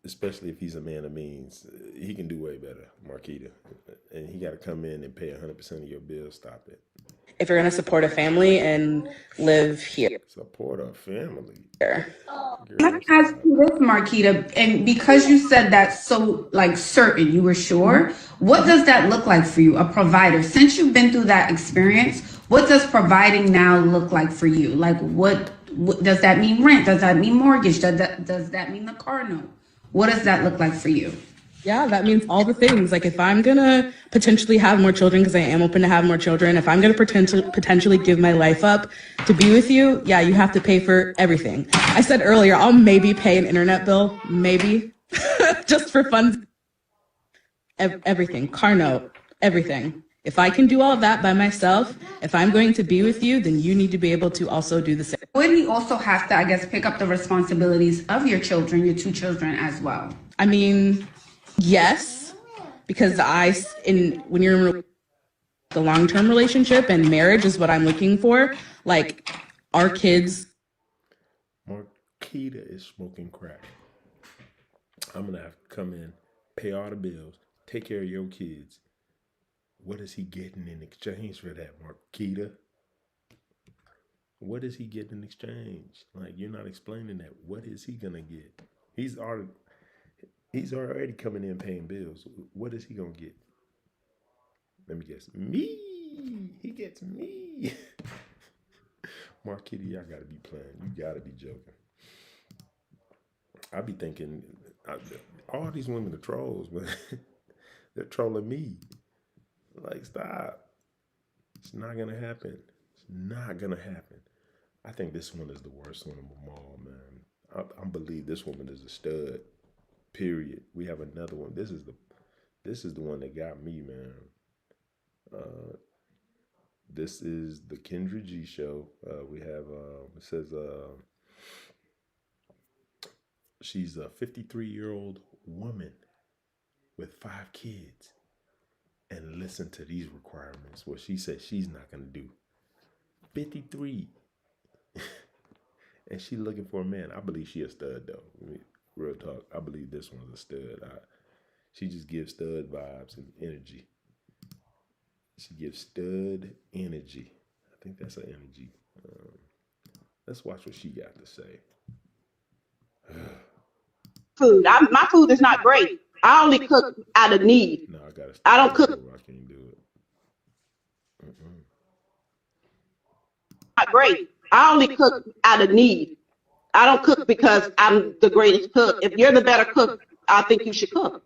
A: Especially if he's a man of means, he can do way better, Marquita. And he got to come in and pay 100% of your bills. Stop it.
B: If you're gonna support a family and live here.
A: Support a family.
K: Let me ask you this, Marquita, and because you said that so like certain, you were sure. What does that look like for you, a provider? Since you've been through that experience, what does providing now look like for you? Like, what does that mean? Rent? Does that mean mortgage? Does that mean the car note? What does that look like for you?
B: Yeah, that means all the things. Like, if I'm gonna potentially have more children, because I am open to have more children, if I'm gonna potentially give my life up to be with you, yeah, you have to pay for everything. I said earlier, I'll maybe pay an internet bill, maybe, just for fun. Everything, car note, everything. If I can do all of that by myself, if I'm going to be with you, then you need to be able to also do the same.
K: Wouldn't you also have to, I guess, pick up the responsibilities of your children, your 2 children as well?
B: I mean, yes, because when you're in the long-term relationship and marriage is what I'm looking for, like our kids.
A: Marquita is smoking crack. I'm gonna have to come in, pay all the bills, take care of your kids. What is he getting in exchange for that, Marquita? What is he getting in exchange? Like, you're not explaining that. What is he gonna get? He's already coming in paying bills. What is he gonna get? Let me guess. Me. He gets me. Marquita, y'all gotta be playing. You gotta be joking. I be thinking all these women are trolls, but they're trolling me. Like, stop. It's not gonna happen. It's not gonna happen. I think this one is the worst one of them all, man. I believe this woman is a stud. Period. We have another one. This is the one that got me, man. This is the kendraG show. We have it says she's a 53-year-old woman with 5 kids, and listen to these requirements. What she said she's not gonna do. 53, and she looking for a man. I believe she a stud though. I mean, real talk. I believe this one's a stud. She just gives stud vibes and energy. She gives stud energy. I think that's her energy. Let's watch what she got to say.
K: Food. My food is not great. I only cook out of need.
A: No, I gotta.
K: I don't cook.
A: I can't do it.
K: Not great. I only cook out of need. I don't cook because I'm the greatest cook. If you're the better cook, I think you should cook.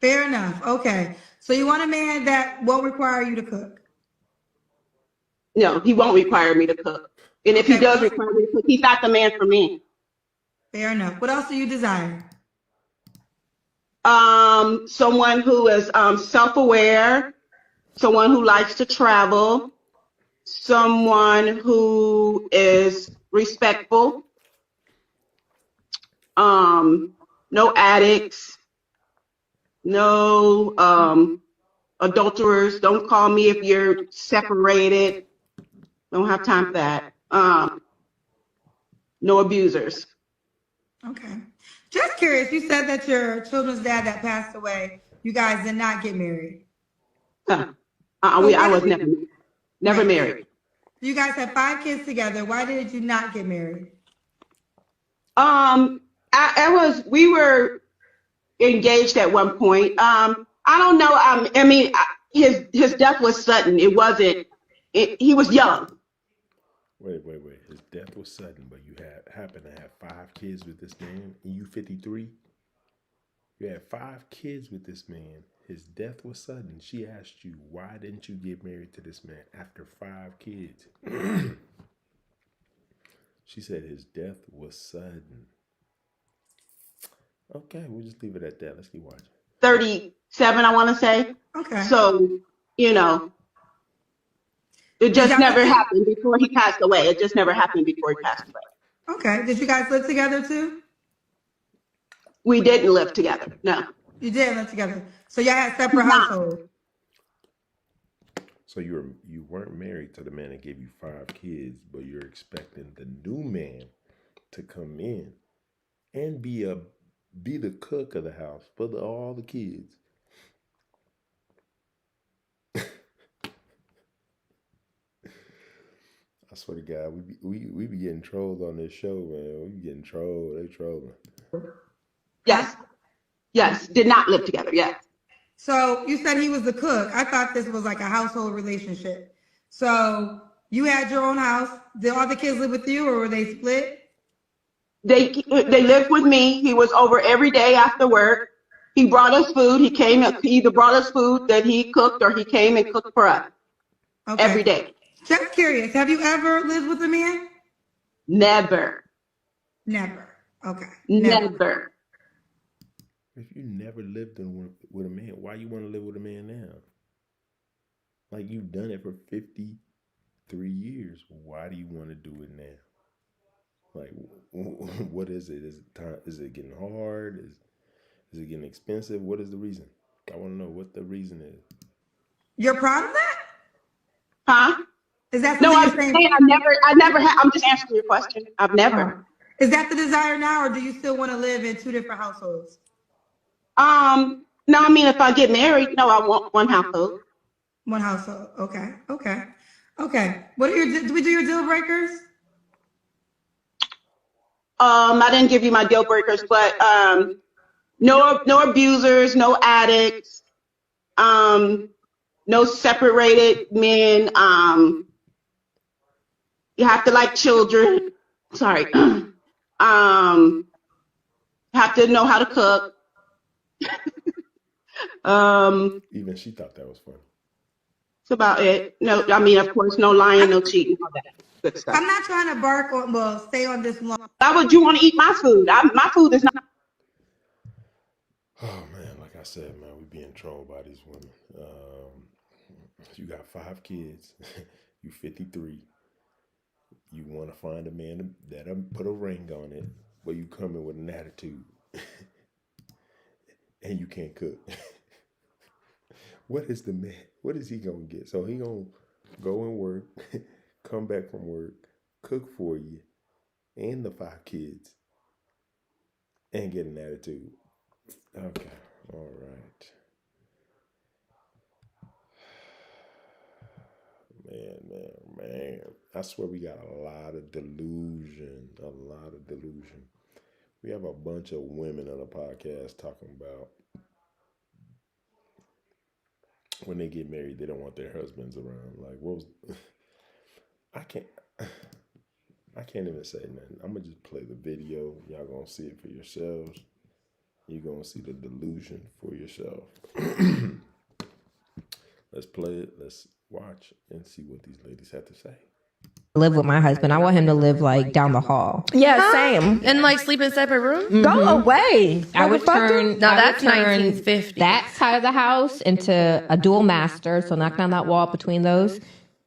U: Fair enough. Okay. So you want a man that won't require you to cook?
K: No, he won't require me to cook. And if he does require me to cook, he's not the man for me.
U: Fair enough. What else do you desire?
K: Someone who is self-aware, someone who likes to travel, someone who is respectful, no addicts, no adulterers. Don't call me if you're separated. Don't have time for that. No abusers.
U: Okay. Just curious, you said that your children's dad that passed away, you guys did not get married.
K: I was never married.
U: You guys had 5 kids together. Why did you not get married?
K: We were engaged at one point. I don't know. I mean, his death was sudden. It wasn't. He was young.
A: Wait. His death was sudden, but you happened to have 5 kids with this man, and you 53. You had 5 kids with this man. His death was sudden. She asked you, why didn't you get married to this man after 5 kids? She said his death was sudden. Okay, we'll just leave it at that. Let's keep watching.
K: 37, I want to say.
U: Okay.
K: So, it just never happened before he passed away. It just never happened before he passed away.
U: Okay. Did you guys live together too?
K: We didn't live together. No.
U: You didn't live together. So y'all had separate households.
A: So you weren't married to the man that gave you 5 kids, but you're expecting the new man to come in and be the cook of the house for all the kids. I swear to God, we be getting trolled on this show, man. We be getting trolled. They trolling.
K: Yes. Did not live together. Yes.
U: So you said he was the cook. I thought this was like a household relationship. So you had your own house. Did all the kids live with you, or were they split?
K: They lived with me. He was over every day after work. He brought us food. He either brought us food that he cooked, or he came and cooked for us every day.
U: Just curious, have you ever lived with a man?
K: Never.
U: Okay.
K: Never.
A: If you never lived with a man, why you want to live with a man now? Like, you've done it for 53 years. Why do you want to do it now? Like, what is it? Is it getting hard? Is it getting expensive? What is the reason? I want to know what the reason is.
U: You're proud of that?
K: Huh?
U: Is that
K: no?
U: I'm
K: saying I never had. I'm just answering your question. I've never.
U: Is that the desire now, or do you still want to live in 2 different households?
K: No. I mean, if I get married, no, I want one household.
U: One household. Okay. What are do we do your deal breakers?
K: I didn't give you my deal breakers, but no abusers, no addicts, no separated men. You have to like children. Sorry. Have to know how to cook.
A: Even she thought that was funny.
K: That's about it. No, I mean, of course, no lying, no cheating, all that good stuff.
U: I'm not trying to stay on this long.
K: Why would you want to eat my food? My food is not.
A: Oh man, like I said, man, we being trolled by these women. You got 5 kids. You 53. You want to find a man that'll put a ring on it, but you come in with an attitude. And you can't cook. What is the man? What is he gonna get? So he gonna go and work, come back from work, cook for you, and the 5 kids, and get an attitude. Okay, all right. Man. I swear we got a lot of delusion. We have a bunch of women on the podcast talking about when they get married, they don't want their husbands around. Like, what was... I can't even say nothing. I'm going to just play the video. Y'all going to see it for yourselves. You're going to see the delusion for yourself. Let's play it. Let's watch and see what these ladies have to say.
F: Live with my husband. I want him to live like down the hall.
G: Yeah, same. And like sleep in separate rooms? Go away.
F: I would turn.
G: No, that's
F: turn
G: 1950.
F: that side of the house into a dual master. So knock down that wall between those.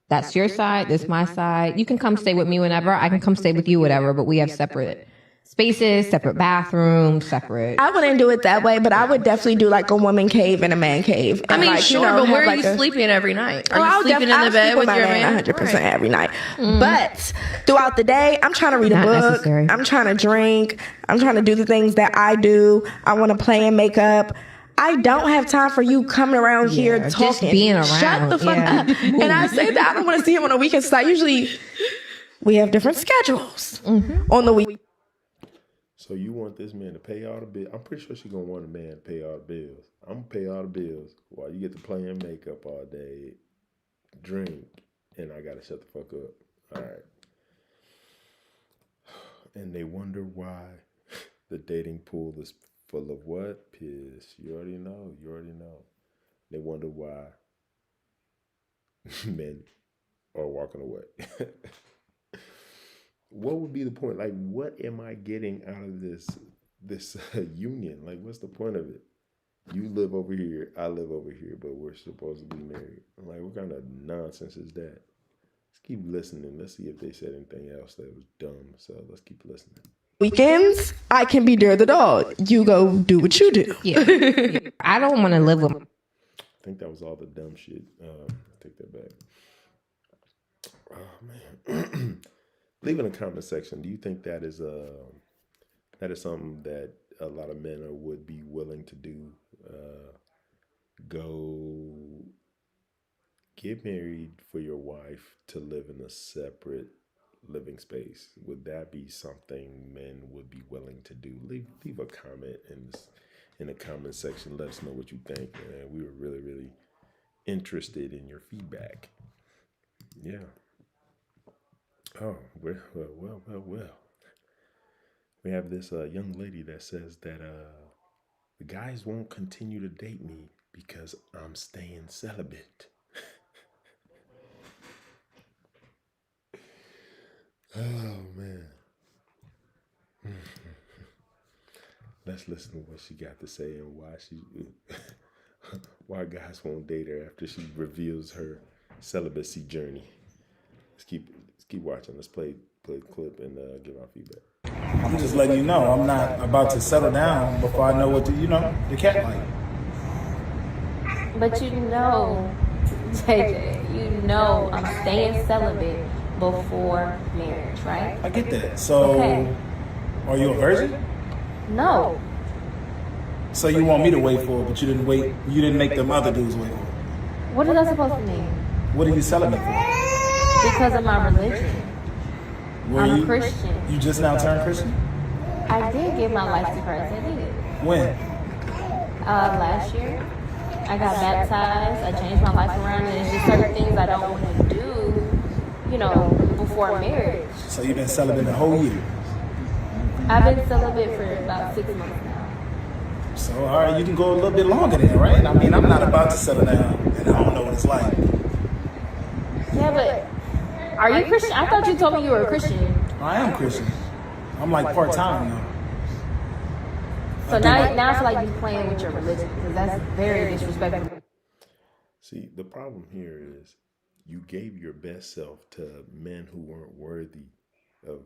F: That's your side. This is my side. You can come stay with me whenever. I can come stay with you, whatever. But we have separate spaces, separate bathrooms, separate.
G: I wouldn't do it that way, but I would definitely do like a woman cave and a man cave. And
K: I mean,
G: like,
K: sure, but where are you sleeping every night? Are you sleeping in the bed with your man?
G: 100% every night. But throughout the day, I'm trying to read a
F: Not
G: book.
F: necessary.
G: I'm trying to drink. I'm trying to do the things that I do. I want to play and make up. I don't have time for you coming around here talking.
F: just being around.
G: Shut the fuck
F: Yeah.
G: up. And I say that I don't want to see him on the weekends. So I usually, we have different schedules on the week.
A: So you want this man to pay all the bills? I'm pretty sure she's gonna want a man to pay all the bills. I'm gonna pay all the bills while you get to play and makeup all day, drink, and I gotta shut the fuck up. All right. And they wonder why the dating pool is full of what? Piss. You already know. They wonder why men are walking away. What would be the point? Like, what am I getting out of this union? Like, what's the point of it? You live over here, I live over here, but we're supposed to be married. I'm like, what kind of nonsense is that? Let's keep listening. Let's see if they said anything else that was dumb. So let's keep listening.
G: Weekends, I can be Dare the dog. You go do what you do.
F: Yeah. I don't want to live with.
A: I think that was all the dumb shit. Take that back. Oh man. Leave in the comment section. Do you think that is something that a lot of men would be willing to do? Go get married for your wife to live in a separate living space. Would that be something men would be willing to do? Leave a comment in the comment section. Let us know what you think. We were really, really interested in your feedback. Yeah. Oh, well. We have this young lady that says that the guys won't continue to date me because I'm staying celibate. Oh, man. Let's listen to what she got to say and why guys won't date her after she reveals her celibacy journey. Let's keep watching. Let's play the clip and give our feedback.
V: I'm just letting you know I'm not about to settle down before I know what the cat like.
F: But JJ, I'm staying celibate before marriage, right?
V: I get that. So, Are you a virgin?
F: No.
V: So you want me to wait for it, but you didn't wait. You didn't make them other dudes wait for it.
F: What is that supposed to mean?
V: What are you celibate for?
F: Because of my religion. I'm a Christian.
V: You just now turned Christian?
F: I did give my life to Christ. I did.
V: When?
F: Last year. I got baptized. I changed my life around, and it's just certain things I don't want to do, before marriage.
V: So you've been celibate the whole year?
F: I've been celibate for about 6 months now.
V: So, all right, you can go a little bit longer then, right? I mean, I'm not about to settle down, and I don't know what it's like.
F: Yeah, but are you Christian? I thought you told me you were a Christian.
V: I am Christian. I'm like part-time now.
F: So now I feel like you're playing with your religion, because that's very disrespectful.
A: See, the problem here is you gave your best self to men who weren't worthy of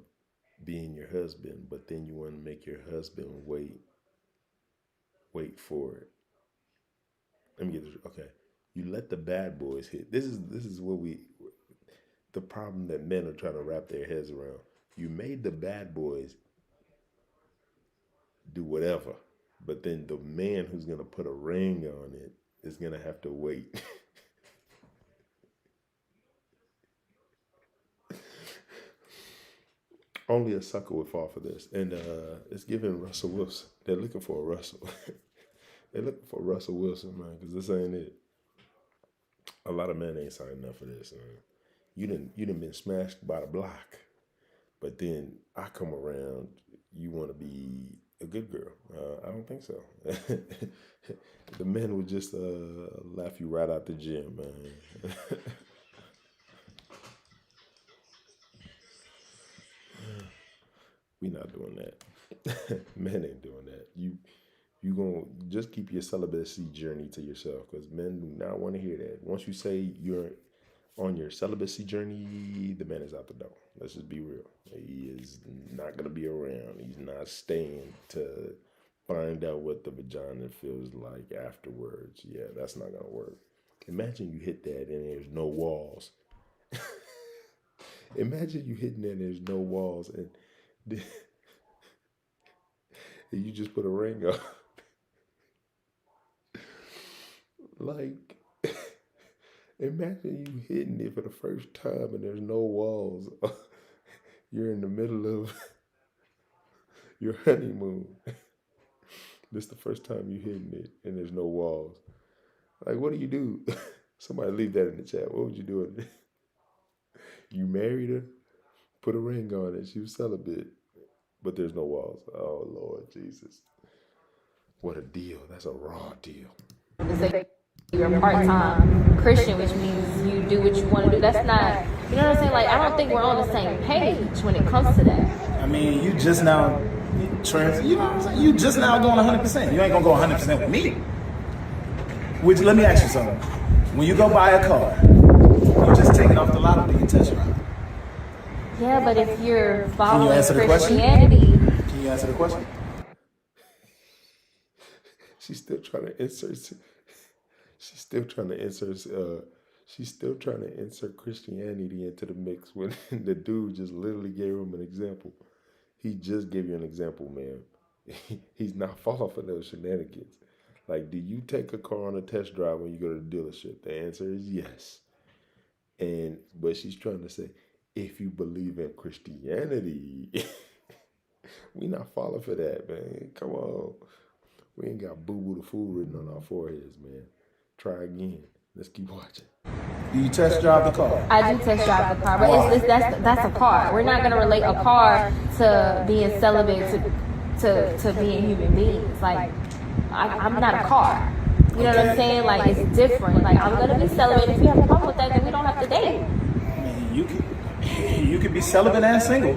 A: being your husband, but then you want to make your husband wait for it. Let me get this. Okay, you let the bad boys hit. This is what the problem that men are trying to wrap their heads around. You made the bad boys do whatever, but then the man who's gonna put a ring on it is gonna have to wait. Only a sucker would fall for this, and it's giving Russell Wilson. They're looking for a Russell. They're looking for Russell Wilson, man, because this ain't it. A lot of men ain't signing up for this. Man. You didn't been smashed by the block, but then I come around. You want to be a good girl? I don't think so. The men would just laugh you right out the gym, man. We not doing that. Men ain't doing that. You gonna just keep your celibacy journey to yourself, because men do not want to hear that. Once you say you're on your celibacy journey, the man is out the door. Let's just be real. He is not gonna be around. He's not staying to find out what the vagina feels like afterwards. Yeah, that's not gonna work. Imagine you hit that and there's no walls. Imagine you hitting that and there's no walls and you just put a ring on. Like, imagine you hitting it for the first time and there's no walls. You're in the middle of your honeymoon. This is the first time you hitting it and there's no walls. Like, what do you do? Somebody leave that in the chat. What would you do? You married her, put a ring on it. She was celibate, but there's no walls. Oh, Lord Jesus. What a deal. That's a raw deal.
F: You're a part-time Christian, which means you do what you want to do. That's not, you know what I'm saying? Like, I don't think we're on the same page when it comes to that.
V: I mean, you just now, you know what I'm saying? You just now going 100%. You ain't gonna go 100% with me. Which, let me ask you something. When you go buy a car, you just take it off the lot or do you test drive?
F: Yeah, but if you're following
V: Christianity... Can you answer the question?
A: She's still trying to insert... She's still trying to insert Christianity into the mix when the dude just literally gave him an example. He just gave you an example, man. He's not falling for those shenanigans. Like, do you take a car on a test drive when you go to the dealership? The answer is yes. But she's trying to say, if you believe in Christianity, we not falling for that, man. Come on. We ain't got boo-boo the fool written on our foreheads, man. Try again. Let's keep watching.
V: Do you test drive the car?
F: I do test drive the car, but that's a car. We're not going to relate a car to being celibate to being human beings. Like, I'm not a car. You know what I'm saying? Like, it's different. Like, I'm going to be celibate. If you have a problem with that, then we don't have to date.
V: I mean, you could be celibate and single.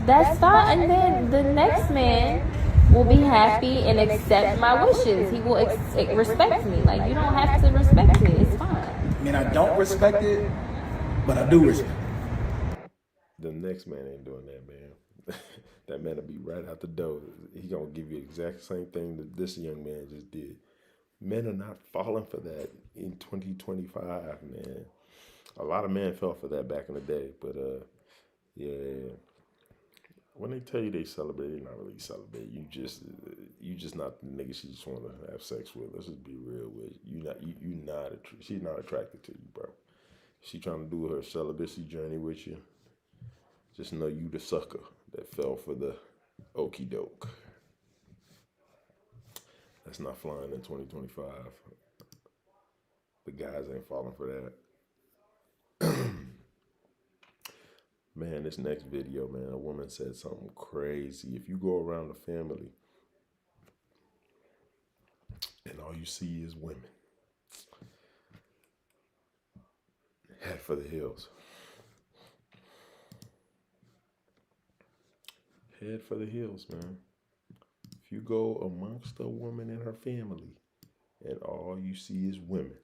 F: That's fine. And then the next man will be happy and accept my wishes. He will respect me. Like, you don't have to respect it. It's fine.
V: I mean, I don't respect it, but I do respect it.
A: The next man ain't doing that, man. That man will be right out the door. He gonna give you the exact same thing that this young man just did. Men are not falling for that in 2025, man. A lot of men fell for that back in the day, but yeah. When they tell you they celebrate, they're not really celebrate. You just not the nigga she just want to have sex with. Let's just be real with you. She's not attracted to you, bro. She trying to do her celibacy journey with you. Just know you the sucker that fell for the okie doke. That's not flying in 2025. The guys ain't falling for that. Man, this next video, man, a woman said something crazy. If you go around the family and all you see is women, head for the hills. Head for the hills, man. If you go amongst a woman and her family and all you see is women,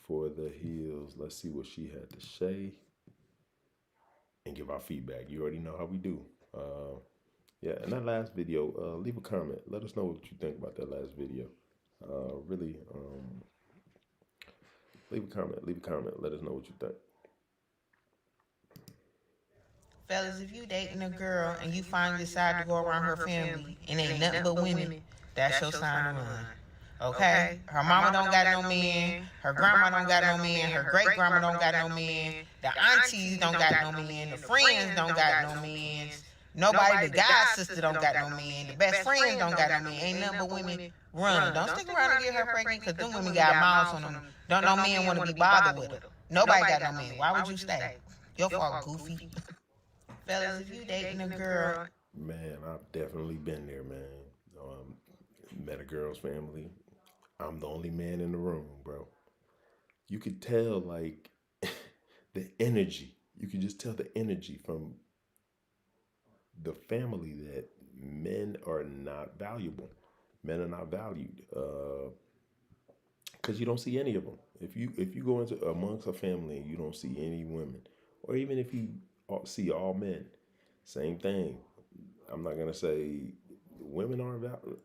A: for the heels. Let's see what she had to say and give our feedback. You already know how we do. Yeah, in that last video, leave a comment. Let us know what you think about that last video. Really, leave a comment. Let us know what you think.
H: Fellas, if you dating a girl and you finally decide to go around her family and ain't nothing but women, that's your sign to run. Okay? Her mama don't got no man, her grandma don't got no man, her great grandma don't got no man, the aunties don't got no man, the friends don't got no man, nobody, the god sister don't got no man, the best friends don't got no man, ain't nothing but women. Run. Don't stick around and get her pregnant because them women got mouths on them. Don't no man want to be bothered with her. Nobody got no man. Why would you stay? Your fault, goofy. Fellas, if you dating a girl.
A: Man, I've definitely been there, man. Met a girl's family. I'm the only man in the room, bro. You could tell, like, the energy. You could just tell the energy from the family that men are not valuable. Men are not valued. Because you don't see any of them. If you go into amongst a family and you don't see any women, or even if you see all men, same thing. I'm not gonna say women aren't valued.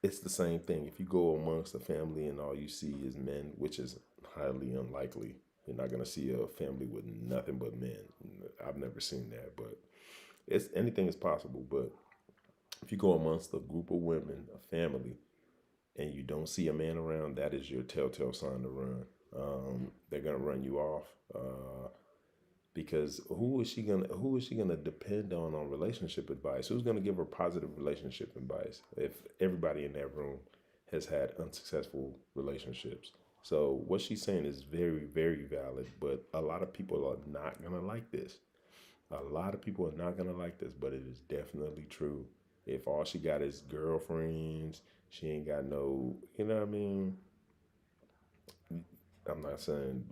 A: It's the same thing. If you go amongst a family and all you see is men, which is highly unlikely, you're not gonna see a family with nothing but men. I've never seen that, but anything is possible. But if you go amongst a group of women, a family, and you don't see a man around, that is your telltale sign to run. They're gonna run you off. Because who is she gonna depend on relationship advice? Who's gonna give her positive relationship advice if everybody in that room has had unsuccessful relationships? So what she's saying is very, very valid, but a lot of people are not gonna like this. A lot of people are not gonna like this, but it is definitely true. If all she got is girlfriends, she ain't got no, you know what I mean? I'm not saying,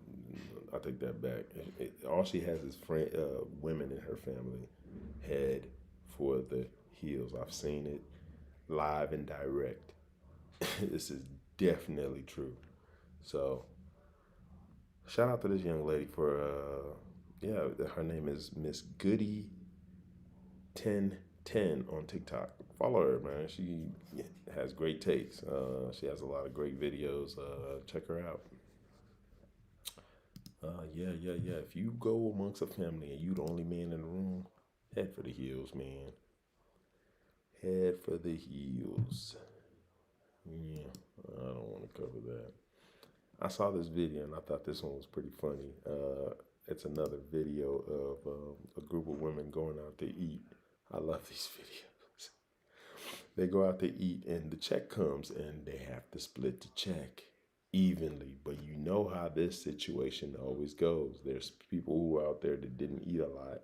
A: I take that back. All she has is women in her family. Head for the heels. I've seen it live and direct. This is definitely true. So, shout out to this young lady for, her name is Miss Goody 1010 on TikTok. Follow her, man. She has great takes. She has a lot of great videos. Check her out. Yeah. If you go amongst a family and you the only man in the room, head for the heels, man. Head for the heels. Yeah, I don't want to cover that. I saw this video and I thought this one was pretty funny. It's another video of a group of women going out to eat. I love these videos. They go out to eat and the check comes and they have to split the check evenly, but you know how this situation always goes. There's people who are out there that didn't eat a lot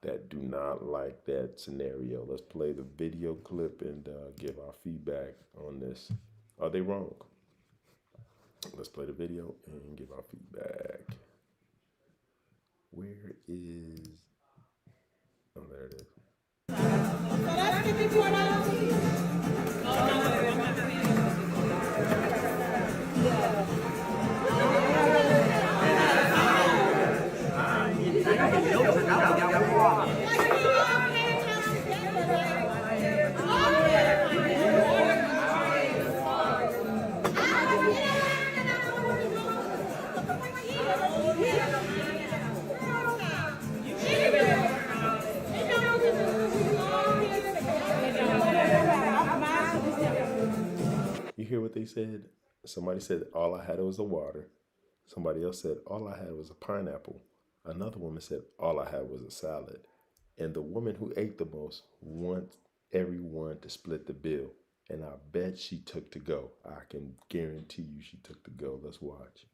A: that do not like that scenario. Let's play the video clip and give our feedback on this. Are they wrong? Let's play the video and give our feedback. Where is... Oh, there it is.
Q: So that's $54.
A: You hear what they said? Somebody said, all I had was the water. Somebody else said, all I had was a pineapple. Another woman said, all I had was a salad. And the woman who ate the most wants everyone to split the bill. And I bet she took to go. I can guarantee you she took to go. Let's watch.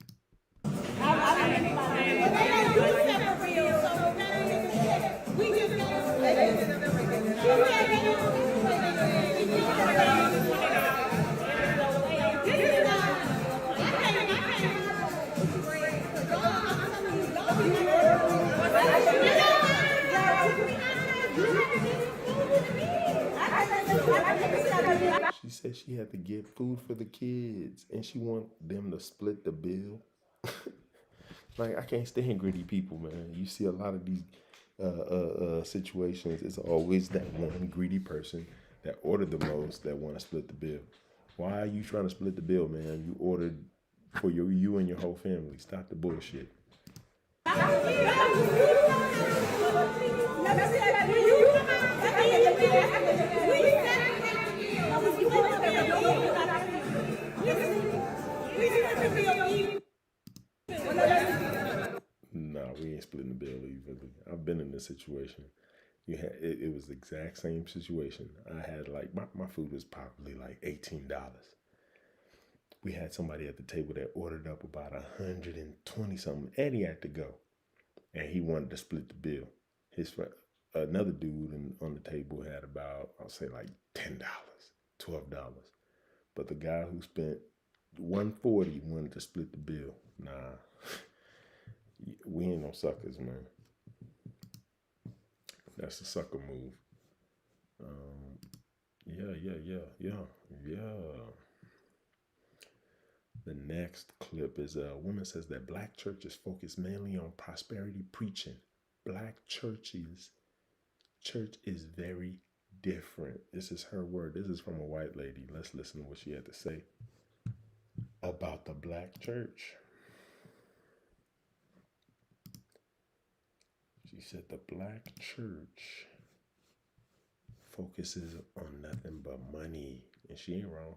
A: She said she had to get food for the kids and she want them to split the bill. Like, I can't stand greedy people, man. You see a lot of these situations. It's always that one greedy person that ordered the most that want to split the bill. Why are you trying to split the bill, man? You ordered for you and your whole family. Stop the bullshit. Nah, we ain't splitting the bill either. I've been in this situation. It was the exact same situation. I had like my food was probably like $18. We had somebody at the table that ordered up about 120 something, and he had to go, and he wanted to split the bill. His friend, another dude on the table had about, I'll say like $10, $12, but the guy who spent $140 wanted to split the bill. Nah, we ain't no suckers, man. That's a sucker move. Yeah. The next clip is a woman says that black churches focus mainly on prosperity preaching. Black church is very different. This is her word. This is from a white lady. Let's listen to what she had to say about the black church. She said the black church focuses on nothing but money. And she ain't wrong.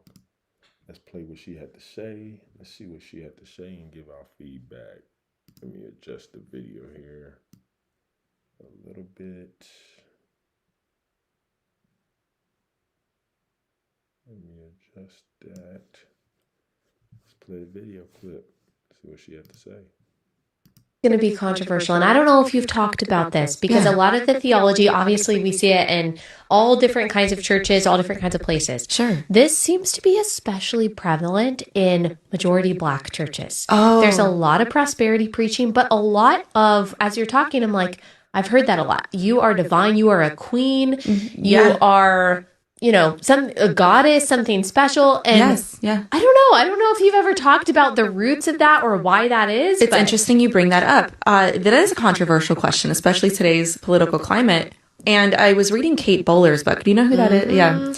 A: Let's play what she had to say. Let's see what she had to say and give our feedback. Let me adjust the video here a little bit. Let me adjust that. Let's play the video clip. See what she had to say.
D: Going to be controversial, and I don't know if you've talked about this, because a lot of the theology, obviously we see it in all different kinds of churches, all different kinds of places.
I: Sure.
D: This seems to be especially prevalent in majority black churches.
I: Oh.
D: There's a lot of prosperity preaching, but a lot of, as you're talking, I'm like, I've heard that a lot. You are divine, you are a queen, you are, you know, a goddess, something special. And
I: yes, yeah.
D: I don't know if you've ever talked about the roots of that or why that is.
I: It's interesting you bring that up. That is a controversial question, especially today's political climate. And I was reading Kate Bowler's book. Do you know who that is? Yeah.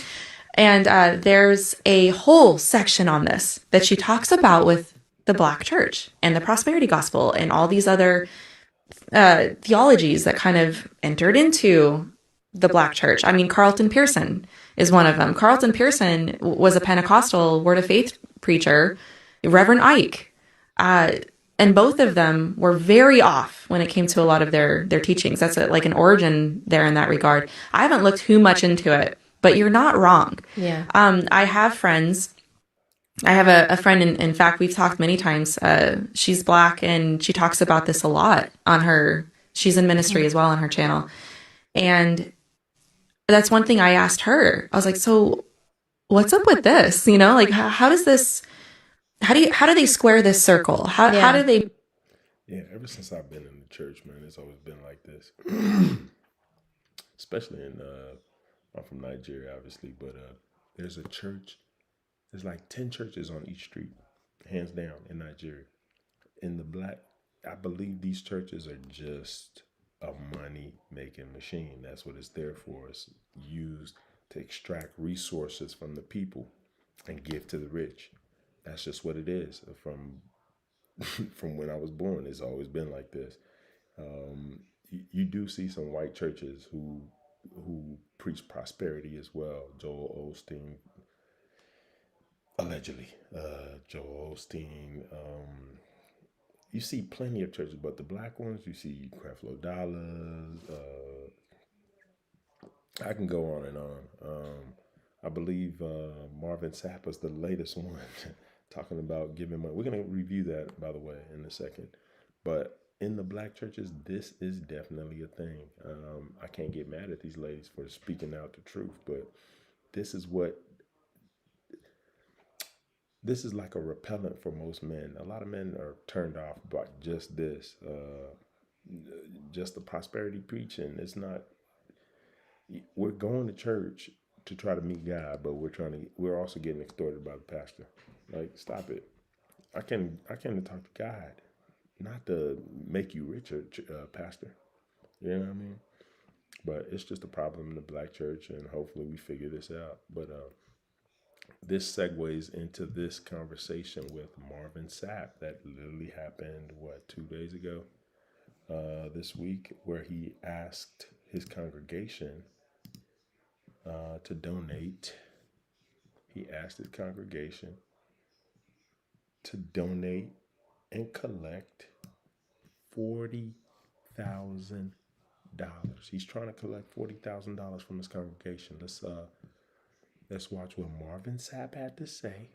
I: And there's a whole section on this that she talks about with the black church and the prosperity gospel and all these other theologies that kind of entered into the black church. I mean, Carlton Pearson is one of them. Carlton Pearson was a Pentecostal Word of Faith preacher, Reverend Ike. And both of them were very off when it came to a lot of their teachings. That's like an origin there in that regard. I haven't looked too much into it, but you're not wrong.
D: Yeah.
I: I have friends. I have a friend, in fact, we've talked many times. She's black, and she talks about this a lot on her. She's in ministry as well on her channel. And that's one thing I asked her. I was like, so what's up with this? You know, like, how does this, how do they square this circle? How do they?
A: Yeah, ever since I've been in the church, man, it's always been like this. Especially I'm from Nigeria, obviously, but there's a church. There's like 10 churches on each street, hands down, in Nigeria. In the black, I believe these churches are just a money-making machine. That's what it's there for. It's used to extract resources from the people and give to the rich. That's just what it is. From when I was born, it's always been like this. You do see some white churches who preach prosperity as well. Joel Osteen, allegedly. Joel Osteen. You see plenty of churches, but the black ones, you see Creflo Dollar. I can go on and on. I believe Marvin Sapp was the latest one talking about giving money. We're going to review that, by the way, in a second. But in the black churches, this is definitely a thing. I can't get mad at these ladies for speaking out the truth, but this is like a repellent for most men. A lot of men are turned off by just this, just the prosperity preaching. It's not, we're going to church to try to meet God, but we're also getting extorted by the pastor. Like, stop it. I came to talk to God, not to make you richer, pastor. You know what I mean? But it's just a problem in the black church, and hopefully we figure this out. But this segues into this conversation with Marvin Sapp that literally happened, 2 days ago, this week, where he asked his congregation to donate. He asked his congregation to donate and collect $40,000. He's trying to collect $40,000 from his congregation. Let's watch what Marvin Sapp had to say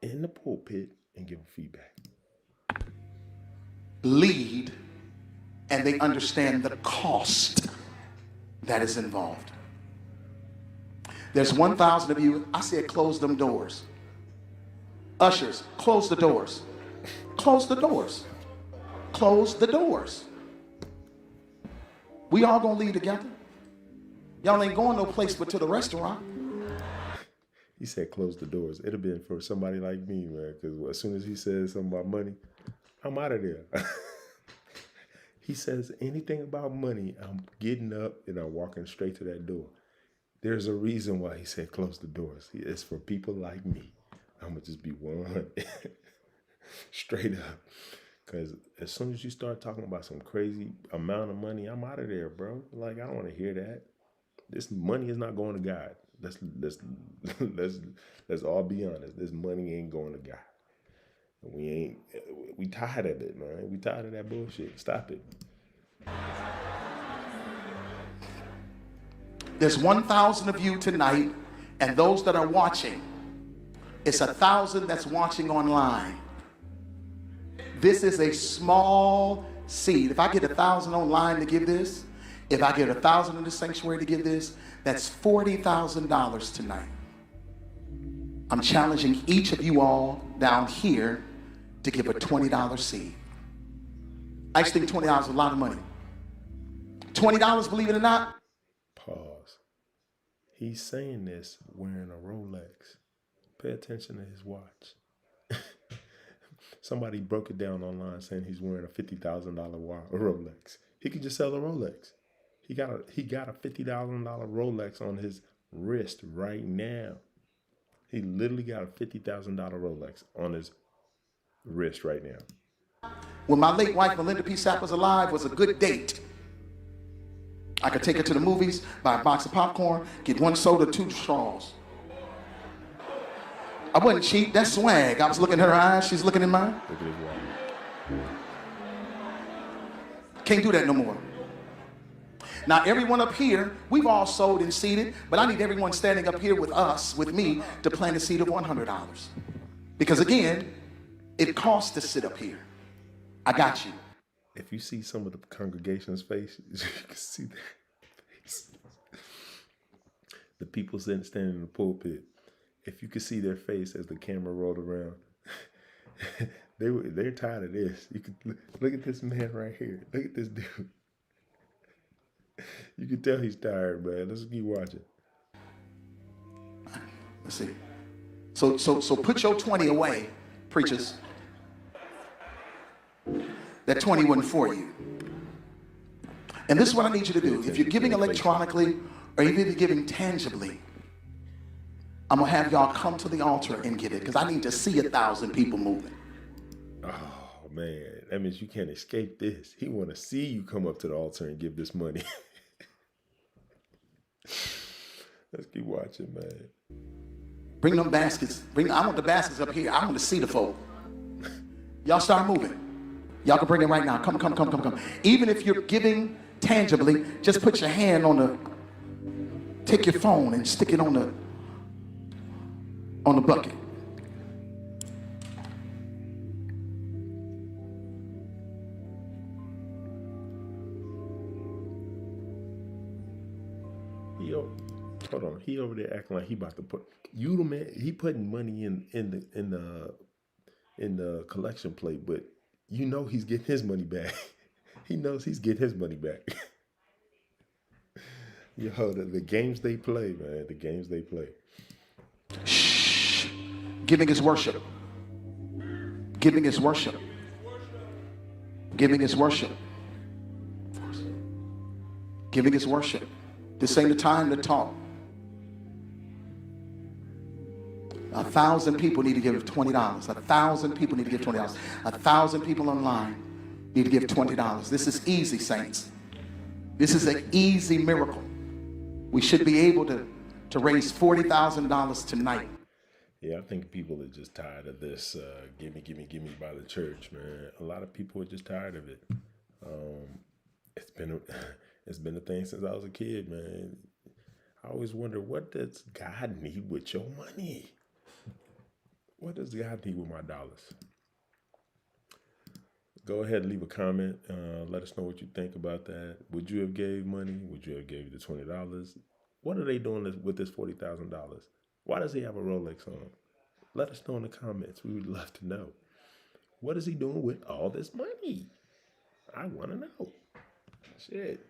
A: in the pulpit and give feedback.
J: Lead, and they understand the cost that is involved. There's 1,000 of you. I said close them doors. Ushers, close the doors. Close the doors. Close the doors. We all gonna leave together. Y'all ain't going no place but to the restaurant.
A: He said close the doors. It'd have been for somebody like me, man, because as soon as he says something about money, I'm out of there. He says anything about money, I'm getting up and I'm walking straight to that door. There's a reason why he said close the doors. It's for people like me. I'm going to just be 100 straight up. Because as soon as you start talking about some crazy amount of money, I'm out of there, bro. Like, I don't want to hear that. This money is not going to God. Let's all be honest. This money ain't going to God. We tired of it, man. We tired of that bullshit. Stop it.
J: There's 1,000 of you tonight, and those that are watching, it's 1,000 that's watching online. This is a small seed. If I get 1,000 online to give this, if I get 1,000 in the sanctuary to give this, that's $40,000 tonight. I'm challenging each of you all down here to give a $20 seed. I just think $20 is a lot of money. $20, believe it or not.
A: Pause. He's saying this wearing a Rolex. Pay attention to his watch. Somebody broke it down online saying he's wearing a $50,000 Rolex. He could just sell a Rolex. He got a $50,000 Rolex on his wrist right now. He literally got a $50,000 Rolex on his wrist right now.
J: When my late wife, Melinda P. Sapp, was alive, was a good date. I could take her to the movies, buy a box of popcorn, get 1 soda, 2 straws. I wasn't cheap, that's swag. I was looking in her eyes, she's looking in mine.
A: Look at his watch.
J: Can't do that no more. Now, everyone up here, we've all sold and seeded, but I need everyone standing up here with us, with me, to plant a seed of $100. Because again, it costs to sit up here. I got you.
A: If you see some of the congregation's face, you can see their face. The people standing in the pulpit, if you could see their face as the camera rolled around, they're tired of this. You could look at this man right here. Look at this dude. You can tell he's tired, man. Let's keep watching.
J: Let's see. So put your 20 away, preachers. That 20 wasn't for you. And this is what I need you to do. If you're giving electronically or even if you're giving tangibly, I'm going to have y'all come to the altar and get it because I need to see 1,000 people moving.
A: Oh, man. That means you can't escape this. He want to see you come up to the altar and give this money. Let's keep watching, man.
J: Bring them baskets. I want the baskets up here. I want to see the folk. Y'all start moving. Y'all can bring it right now. Come. Even if you're giving tangibly, just put your hand on take your phone and stick it on the bucket.
A: Hold on. He over there acting like he about to put you the man. He putting money in the collection plate, but you know he's getting his money back. He knows he's getting his money back. Yo, the games they play, man. The games they play.
J: Shh. Giving is worship. Giving is worship. Giving is worship. Giving is worship. This ain't the time to talk. 1,000 people need to give $20. 1,000 people need to give $20. 1,000 people online need to give $20. This is easy, saints. This is an easy miracle. We should be able to raise $40,000 tonight.
A: Yeah, I think people are just tired of this gimme by the church, man. A lot of people are just tired of it. It's been a thing since I was a kid, man. I always wonder, what does God need with your money? What does God need with my dollars? Go ahead and leave a comment. Let us know what you think about that. Would you have gave money? Would you have gave the $20? What are they doing with this $40,000? Why does he have a Rolex on? Let us know in the comments. We would love to know. What is he doing with all this money? I want to know. Shit.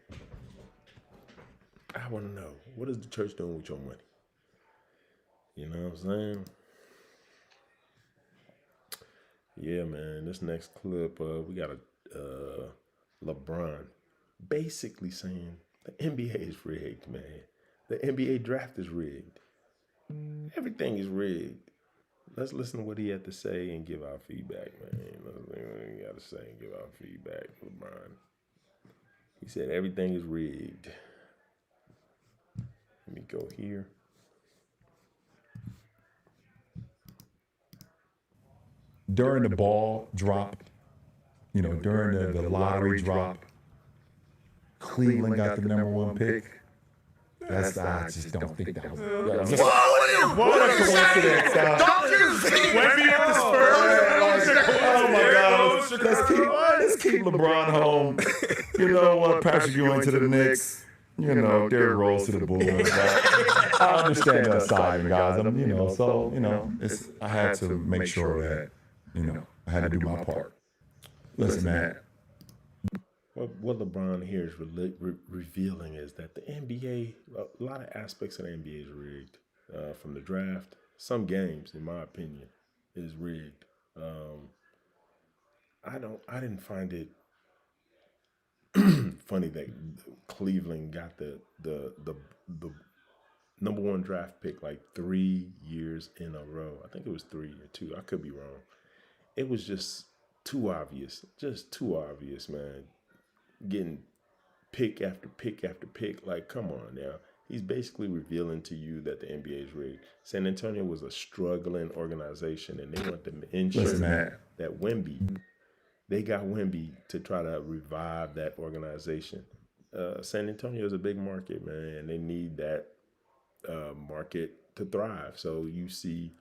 A: I want to know. What is the church doing with your money? You know what I'm saying? Yeah, man. This next clip, we got a LeBron basically saying the NBA is rigged, man. The NBA draft is rigged. Everything is rigged. Let's listen to what he had to say and give our feedback, man. Let's listen what he got to say and give our feedback, LeBron. He said everything is rigged. Let me go here.
L: During the ball drop, during the lottery drop, Cleveland got the #1 pick. I just don't think that was. What a coincidence! Don't you see? Wemby at the Spurs. Oh my God! Let's keep LeBron home. You know what? Patrick Ewing to the Knicks. Derrick Rose to the Bulls. I understand that side, guys. I had to make sure that I had to do my part. Listen, man.
A: What LeBron here is revealing is that the NBA, a lot of aspects of the NBA is rigged. From the draft, some games, in my opinion, is rigged. I didn't find it funny that Cleveland got the #1 draft pick like 3 years in a row. I think it was 3 or 2. I could be wrong. It was just too obvious. Just too obvious, man. Getting pick after pick after pick. Like, come on now. He's basically revealing to you that the NBA is rigged. San Antonio was a struggling organization, and they want to ensure that Wemby, they got Wemby to try to revive that organization. San Antonio is a big market, man, and they need that market to thrive. So you see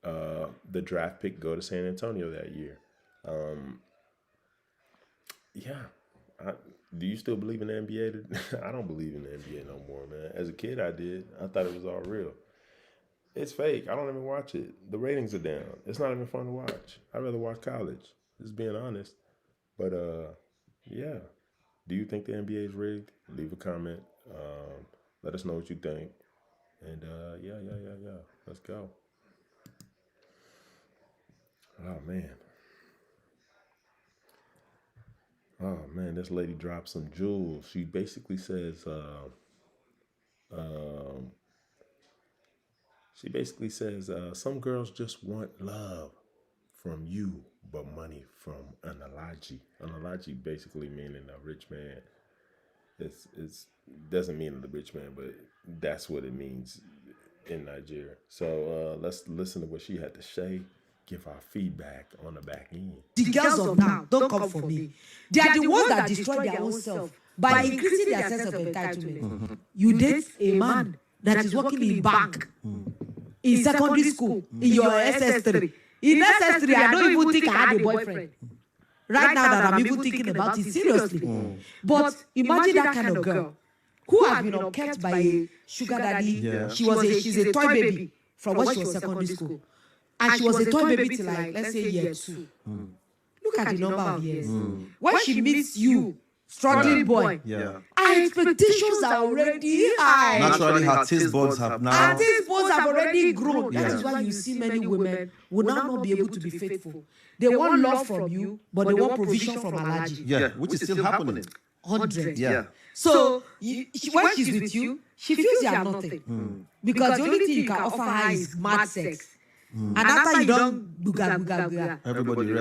A: the draft pick go to San Antonio that year. Do you still believe in the NBA? I don't believe in the NBA no more, man. As a kid, I did. I thought it was all real. It's fake. I don't even watch it. The ratings are down. It's not even fun to watch. I'd rather watch college, just being honest. But, yeah. Do you think the NBA is rigged? Leave a comment. Let us know what you think. And, yeah. Let's go. Oh, man, this lady dropped some jewels. She basically says, some girls just want love from you, but money from unalaji. Unalaji basically meaning a rich man. It doesn't mean the rich man, but that's what it means in Nigeria. So let's listen to what she had to say. Give our feedback on the back end.
N: The girls of now don't come for me. They are the ones that destroy their own self by increasing their sense of entitlement. Mm-hmm. You date a man that is working in bank, in secondary school, in your SS3. In SS3, I don't even think I had a boyfriend. Right now that I'm even thinking about it seriously. But imagine that kind of girl who has been kept by a sugar daddy. Yeah. She's a toy baby from when she was secondary school. And she was a toy baby till let's say year 2. Look at the number of years. When she meets you struggling boy.
M: Yeah.
N: Our expectations are already high.
M: Naturally, her taste buds have now.
N: Our taste buds have already grown.
M: Yeah.
N: That is why you see many women will now not be able to be faithful. They want love from you, but they want provision from allergy.
M: Yeah, which is still happening.
N: 100.
M: Yeah.
N: So when she's with you, she feels you are nothing. Because the only thing you can offer her is mad sex. And after you don't buga.
M: Everybody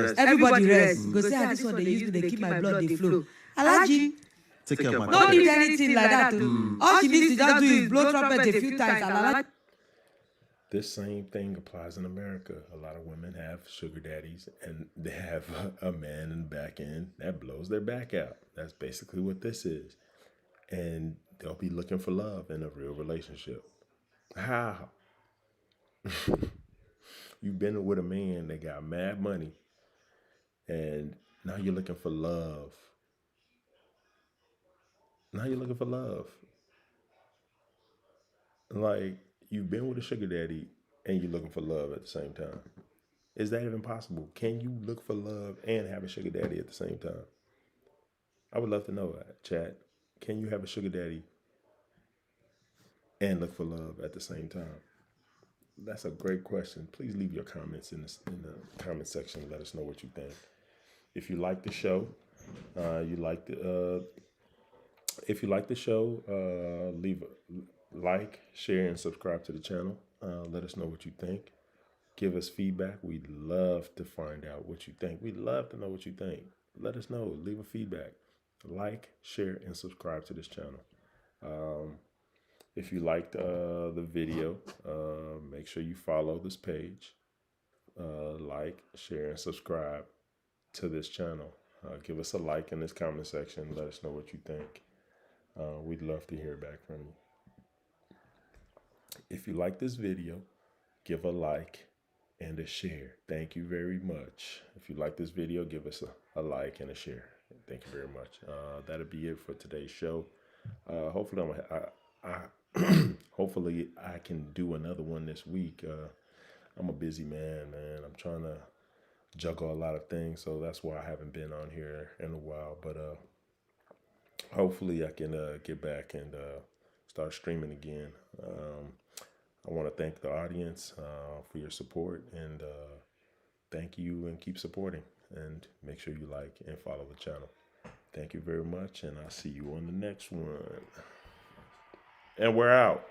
M: rest.
N: Go say, this one they use me, they keep my blood, they flow. Allergy.
M: Take care of my
N: Don't need anything like that. All she needs to just do is blow trumpet a few times and allergy.
A: This same thing applies in America. A lot of women have sugar daddies and they have a man in the back end that blows their back out. That's basically what this is. And they'll be looking for love in a real relationship. How? You've been with a man that got mad money and now you're looking for love. Now you're looking for love. Like, you've been with a sugar daddy and you're looking for love at the same time. Is that even possible? Can you look for love and have a sugar daddy at the same time? I would love to know that, chat. Can you have a sugar daddy and look for love at the same time? That's a great question. Please leave your comments in the comment section and let us know what you think. If you like the show, leave a like, share, and subscribe to the channel. Let us know what you think. Give us feedback. We'd love to find out what you think. We'd love to know what you think. Let us know. Leave a feedback. Like, share, and subscribe to this channel. If you liked the video, make sure you follow this page. Like, share, and subscribe to this channel. Give us a like in this comment section. Let us know what you think. We'd love to hear back from you. If you like this video, give a like and a share. Thank you very much. If you like this video, give us a like and a share. Thank you very much. That'll be it for today's show. Hopefully I can do another one this week. I'm a busy man. I'm trying to juggle a lot of things, so that's why I haven't been on here in a while. But hopefully I can get back and start streaming again. I want to thank the audience for your support, and thank you, and keep supporting, and make sure you like and follow the channel. Thank you very much, and I'll see you on the next one. And we're out.